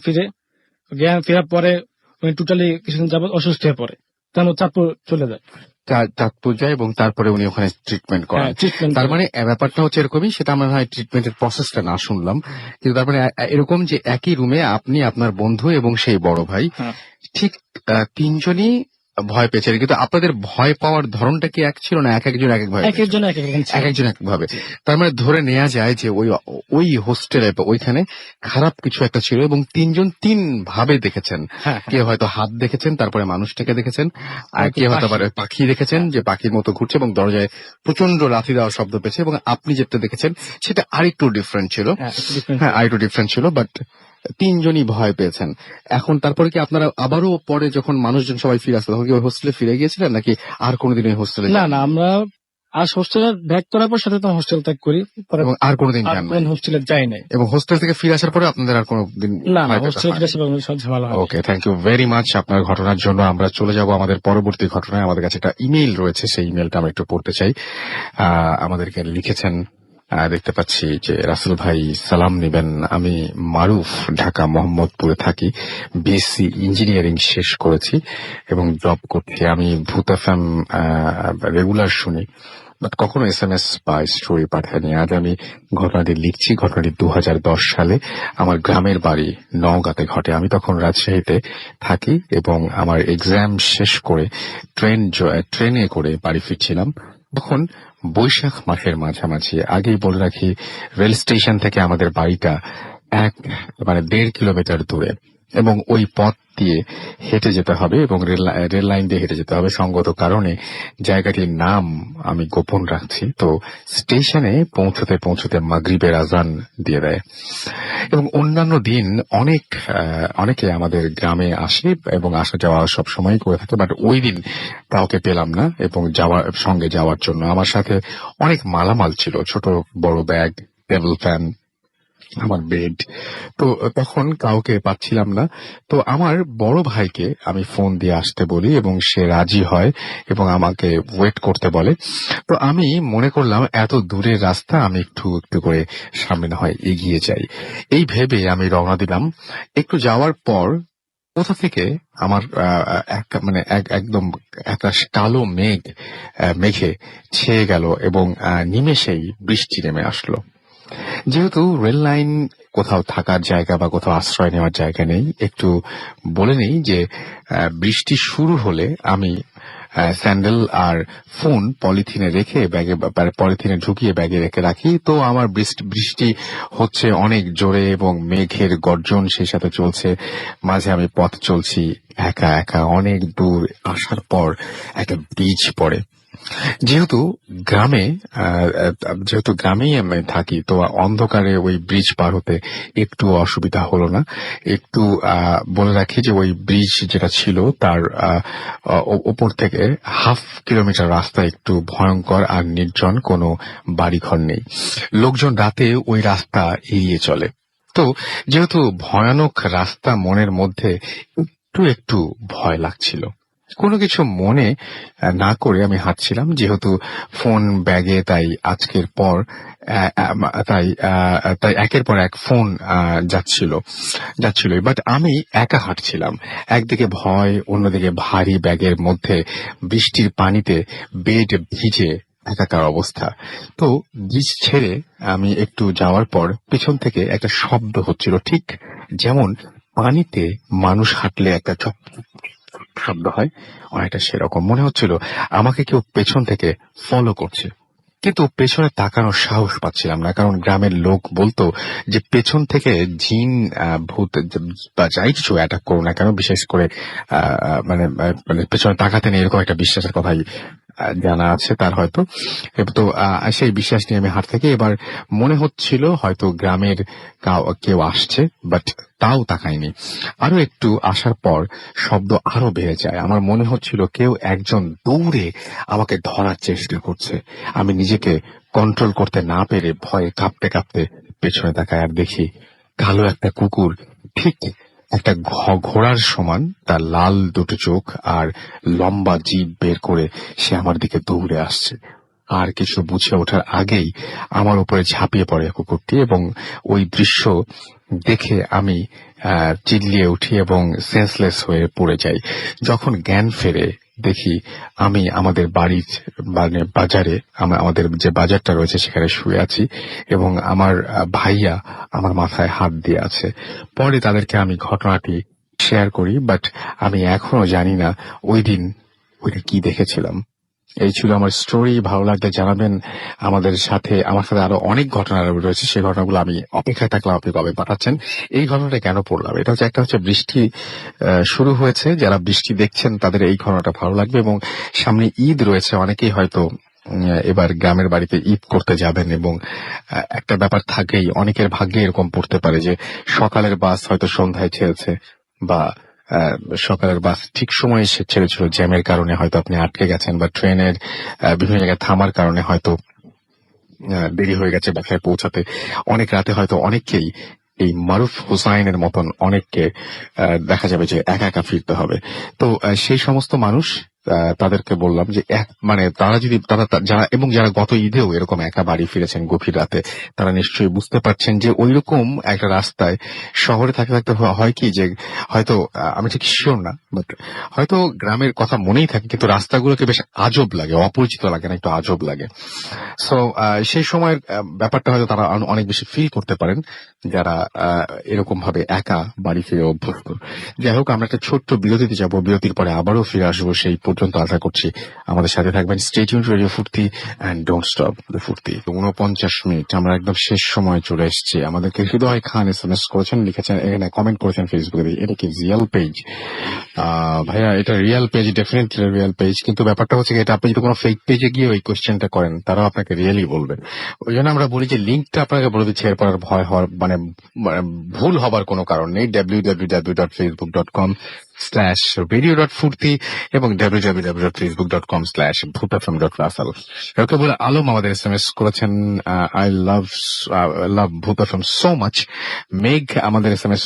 ফেরার পরে উনি টোটালি কিছুদিন যাবত অসুস্থ হয়ে পড়ে। তেমন চাঁদপুর চলে যায়। চাঁদপুর যায় এবং তারপরে উনি ওখানে ট্রিটমেন্ট করেন। হ্যাঁ, treatment তার করে। মানে ব্যাপারটা হচ্ছে এরকমই, সেটা আমরা হয় ট্রিটমেন্টের প্রসেসটা না শুনলাম, কিন্তু তারপরে এরকম যে একই রুমে আপনি, আপনার বন্ধু এবং সেই বড় ভাই হ্যাঁ। ঠিক 3 জনই ভয় পেয়েছেন, কিন্তু আপনাদের ভয় পাওয়ার ধরনটা কি এক ছিল না এক একজন এক এক ভয় এক একজন এক এক রকম ছিল। এক একজন এক ভাবে? তার মানে ধরে নেওয়া যায় যে ওই হোস্টেলে ওইখানে খারাপ কিছু একটা ছিল এবং 3 জন 3 ভাবে দেখেছেন। হ্যাঁ, কেউ হয়তো হাত দেখেছেন, তারপরে মানুষটাকে দেখেছেন, আর কেউ হয়তো আবার পাখি দেখেছেন যে পাখির মতো ঘুরছে এবং দরজায় প্রচন্ড লাথি দেওয়ার শব্দ পেয়েছে, এবং আপনি যেটা দেখেছেন সেটা আরেকটু ডিফারেন্ট ছিল। হ্যাঁ, আরেকটু ডিফারেন্ট ছিল, বাট 3 জনই ভয় পেয়েছেন। এখন তারপরে কি আপনারা আবারও পরে যখন মানুষজন সবাই ফিরে আসলো তখন কি ওই হোস্টেলে ফিরে গিয়েছিলেন, নাকি আর কোনোদিন ওই হোস্টেলে না না, আমরা আজ হোস্টেলে ব্যাক করার পর সাথে তো হোস্টেল ত্যাগ করি, পরে এবং আর কোনোদিন আর যান কোন না? হোস্টেলে যাই নাই। এবং হোস্টেল থেকে ফিরে আসার পরে আপনাদের আর কোনো দিন না না, হোস্টেলে ফিরে আসার পর সব ঝামেলা হয়। ওকে, থ্যাংক ইউ ভেরি মাচ আপনার ঘটনার জন্য। আমরা চলে যাব আমাদের পরবর্তী ঘটনায়। আমাদের কাছে একটা ইমেইল রয়েছে, সেই ইমেইলটা আমরা একটু পড়তে চাই। আমাদেরকে লিখেছেন, দেখতে পাচ্ছি যে রাসেল ভাই সালাম নিবেন, আমি মারুফ, ঢাকা মোহাম্মদপুরে থাকি, বিএসসি ইঞ্জিনিয়ারিং শেষ করেছি এবং জব করছি। আমি ভূত এফএম রেগুলার শুনি, বাট কখনো SMS বা স্টোরি পাঠায়নি। আজ আমি ঘটনাটি লিখছি। ঘটনাটি 2010 সালে আমার গ্রামের বাড়ি নওগাঁতে ঘটে। আমি তখন রাজশাহীতে থাকি এবং আমার এক্সাম শেষ করে ট্রেনে করে বাড়ি ফিরছিলাম। তখন বৈশাখ মাসের মাঝামাঝি। আগেই বলে রাখি, রেল স্টেশন থেকে আমাদের বাড়িটা 1.5 কিলোমিটার দূরে এবং ওই পথ দিয়ে হেঁটে যেতে হবে এবং রেল লাইন দিয়ে হেঁটে যেতে হবে। সঙ্গত কারণে জায়গাটির নাম আমি গোপন রাখছি। তো স্টেশনে পৌঁছতে পৌঁছতে মাগরিবের আজান দিয়ে দেয় এবং অন্যান্য দিন অনেকে আমাদের গ্রামে আসে এবং আসা যাওয়া সব সময় করে থাকে, বাট ওই দিন কাউকে পেলাম না এবং সঙ্গে যাওয়ার জন্য আমার সাথে অনেক মালামাল ছিল, ছোট বড় ব্যাগ, টেবিল ফ্যান, আমার বেড। তো তখন কাউকে পাচ্ছিলাম না। তো আমার বড় ভাইকে আমি ফোন দিয়ে আসতে বলি এবং সে রাজি হয় এবং আমাকে ওয়েট করতে বলে। তো আমি মনে করলাম এত দূরের রাস্তা, আমি একটু একটু করে সামনে না হয় এগিয়ে যাই। এই ভেবে আমি রওনা দিলাম। একটু যাওয়ার পর কোথা থেকে আমার একদম একটা কালো মেঘে ছেয়ে গেল এবং নিমেষেই বৃষ্টি নেমে আসলো। যেহেতু রেল লাইন কোথাও থাকার জায়গা বা কোথাও আশ্রয় নেওয়ার জায়গা নেই, একটু বলে নেই যে বৃষ্টি শুরু হলে আমি স্যান্ডেল আর ফোন পলিথিনে ঢুকিয়ে ব্যাগে রেখে রাখি। তো আমার বৃষ্টি হচ্ছে অনেক জোরে এবং মেঘের গর্জন সেই সাথে চলছে। মাঝে আমি পথ চলছি একা একা। অনেক দূর আসার পর একটা ব্রিজ পড়ে। যেহেতু গ্রামেই আমি থাকি, তো অন্ধকারে ওই ব্রিজ পার হতে একটু অসুবিধা হলো না। একটু বলে রাখি যে ওই ব্রিজ যেটা ছিল তার ওপর থেকে 1/2 কিলোমিটার রাস্তা একটু ভয়ঙ্কর আর নির্জন, কোনো বাড়িঘর নেই। লোকজন রাতে ওই রাস্তা এড়িয়ে চলে। তো যেহেতু ভয়ানক রাস্তা, মনের মধ্যে একটু একটু ভয় লাগছিল। কোনো কিছু মনে না করে আমি হাঁটছিলাম, যেহেতু ফোন ব্যাগে, তাই আজকের পর তাই একের পর এক ফোন যাচ্ছিল, বাট আমি একা হাঁটছিলাম। একদিকে ভয়, অন্যদিকে ভারী ব্যাগের মধ্যে বৃষ্টির পানিতে বেড ভিজে একাকার অবস্থা। তো ব্রিজ ছেড়ে আমি একটু যাওয়ার পর পেছন থেকে একটা শব্দ হচ্ছিল, ঠিক যেমন পানিতে মানুষ হাঁটলে একটা চপ শব্দ হয়, অনেকটা সেরকম মনে হচ্ছিল। আমাকে কেউ পেছন থেকে ফলো করছে, কিন্তু পেছনে তাকানোর সাহস পাচ্ছিলাম না, কারণ গ্রামের লোক বলতো যে পেছন থেকে জিন, ভূত বা যাই কিছু অ্যাটাক করো না কেন, বিশেষ করে মানে পেছনে তাকাতে নেই, এরকম একটা বিশ্বাসের কথাই জানা আছে তার হয়তো। তো সেই বিশ্বাস নিয়ে আমি হাট থেকে এবার মনে হচ্ছিল হয়তো গ্রামের কেউ আসছে, বাট তাও তাকায়নি। আরো একটু আসার পর শব্দ আরো বেড়ে যায়। আমার মনে হচ্ছিল কেউ একজন দৌড়ে আমাকে ধরার চেষ্টা করছে। আমি নিজেকে কন্ট্রোল করতে না পেরে ভয়ে কাঁপতে কাঁপতে পেছনে তাকায় আর দেখি কালো একটা কুকুর, ঠিক একটা ঘোড়ার সমান, তার লাল দুটো চোখ আর লম্বা জিভ বের করে সে আমার দিকে দৌড়ে আসছে। আর কিছু বুঝে ওঠার আগেই আমার উপরে ঝাঁপিয়ে পড়ে কুকুরটি, এবং ওই দৃশ্য দেখে আমি চিল্লিয়ে উঠি এবং সেন্সলেস হয়ে পড়ে যাই। যখন জ্ঞান ফেরে দেখি আমি আমাদের বাড়ির বাজারে, আমাদের যে বাজারটা রয়েছে সেখানে শুয়ে আছি, এবং আমার ভাইয়া আমার মাথায় হাত দিয়ে আছে। পরে তাদেরকে আমি ঘটনাটি শেয়ার করি, বাট আমি এখনো জানি না ওইটা কি দেখেছিলাম। এই ছিল আমার স্টোরি। ভালো লাগলে জানাবেন। আমার সাথে আরো অনেক ঘটনা রয়েছে, সেই ঘটনাগুলো আমি অপেক্ষায় থাকলাম আপনি কবে পাঠাচ্ছেন। এই ঘটনাটা কেন পড়লাম, এটা হচ্ছে একটা বৃষ্টি শুরু হয়েছে, যারা বৃষ্টি দেখছেন তাদের এই ঘটনাটা ভালো লাগবে, এবং সামনে ঈদ রয়েছে, অনেকেই হয়তো এবার গ্রামের বাড়িতে ঈদ করতে যাবেন, এবং একটা ব্যাপার থাকেই, অনেকের ভাগ্যে এরকম পড়তে পারে যে সকালের বাস হয়তো সন্ধ্যায় ছেড়েছে, বা সকালের বাস ঠিক সময়ে ছেড়েছিল, জ্যামের কারণে হয়তো আপনি আটকে গেছেন, বা ট্রেনের বিভিন্ন জায়গায় থামার কারণে হয়তো দেরি হয়ে গেছে বাসায় পৌঁছাতে। অনেক রাতে হয়তো অনেককেই এই মারুফ হুসাইনের মতন অনেককে দেখা যাবে যে একা একা ফিরতে হবে। তো সেই সমস্ত মানুষ, তাদেরকে বললাম যে যারা গত ঈদেও এরকম একা বাড়ি ফিরেছেন গভীর রাতে, তারা নিশ্চয়ই বুঝতে পারছেন যে ওইরকম একটা রাস্তায় শহরে থাকতে থাকতে হয় কি, যে হয়তো আমি ঠিক শিওর না, বাট হয়তো গ্রামের কথা মনেই থাকে, কিন্তু রাস্তাগুলোকে বেশ আজব লাগে, অপরিচিত লাগে না, একটু আজব লাগে। সো সেই সময়ের ব্যাপারটা হয়তো তারা অনেক বেশি ফিল করতে পারেন, যারা এরকম ভাবে একা বাড়ি ফিরে অভ্যস্ত। যাই হোক, আমরা একটা ছোট্ট বিরতিতে যাব, বিরতির পরে আবারও ফিরে আসবো। সেই পর্যন্ত আশা করছি আমাদের সাথে থাকবেন। স্টে টিউনড রেডিও ফুর্তি এন্ড ডোন্ট স্টপ দ্য ফুর্তি। 49 মিনিট, আমরা একদম শেষ সময় চলে এসেছি। আমাদেরকে হৃদয় খান SMS করেছেন, লিখেছেন, এখানে কমেন্ট করেছেন ফেসবুকে, এটা কি রিয়েল পেজ? ভাইয়া, এটা real page, definitely real page, কিন্তু ব্যাপারটা হচ্ছে এটা আপনি যদি কোনো ফেক পেজে গিয়ে ওই কোশ্চেনটা করেন, তারাও আপনাকে রিয়েলি বলবে। ওই জন্য আমরা বলি যে লিঙ্কটা আপনাকে বলে দিচ্ছি, এরপর আর ভয় হওয়ার মানে ভুল হবার কোনো কারণ নেই। www.facebook.com/radio.furti এবং www.facebook.com/bhutafm.rasal। এরকম বলে আলম আমাদের SMS করেছেন, আই লাভ ভূত এফএম সো মাচ। মেঘ আমাদের SMS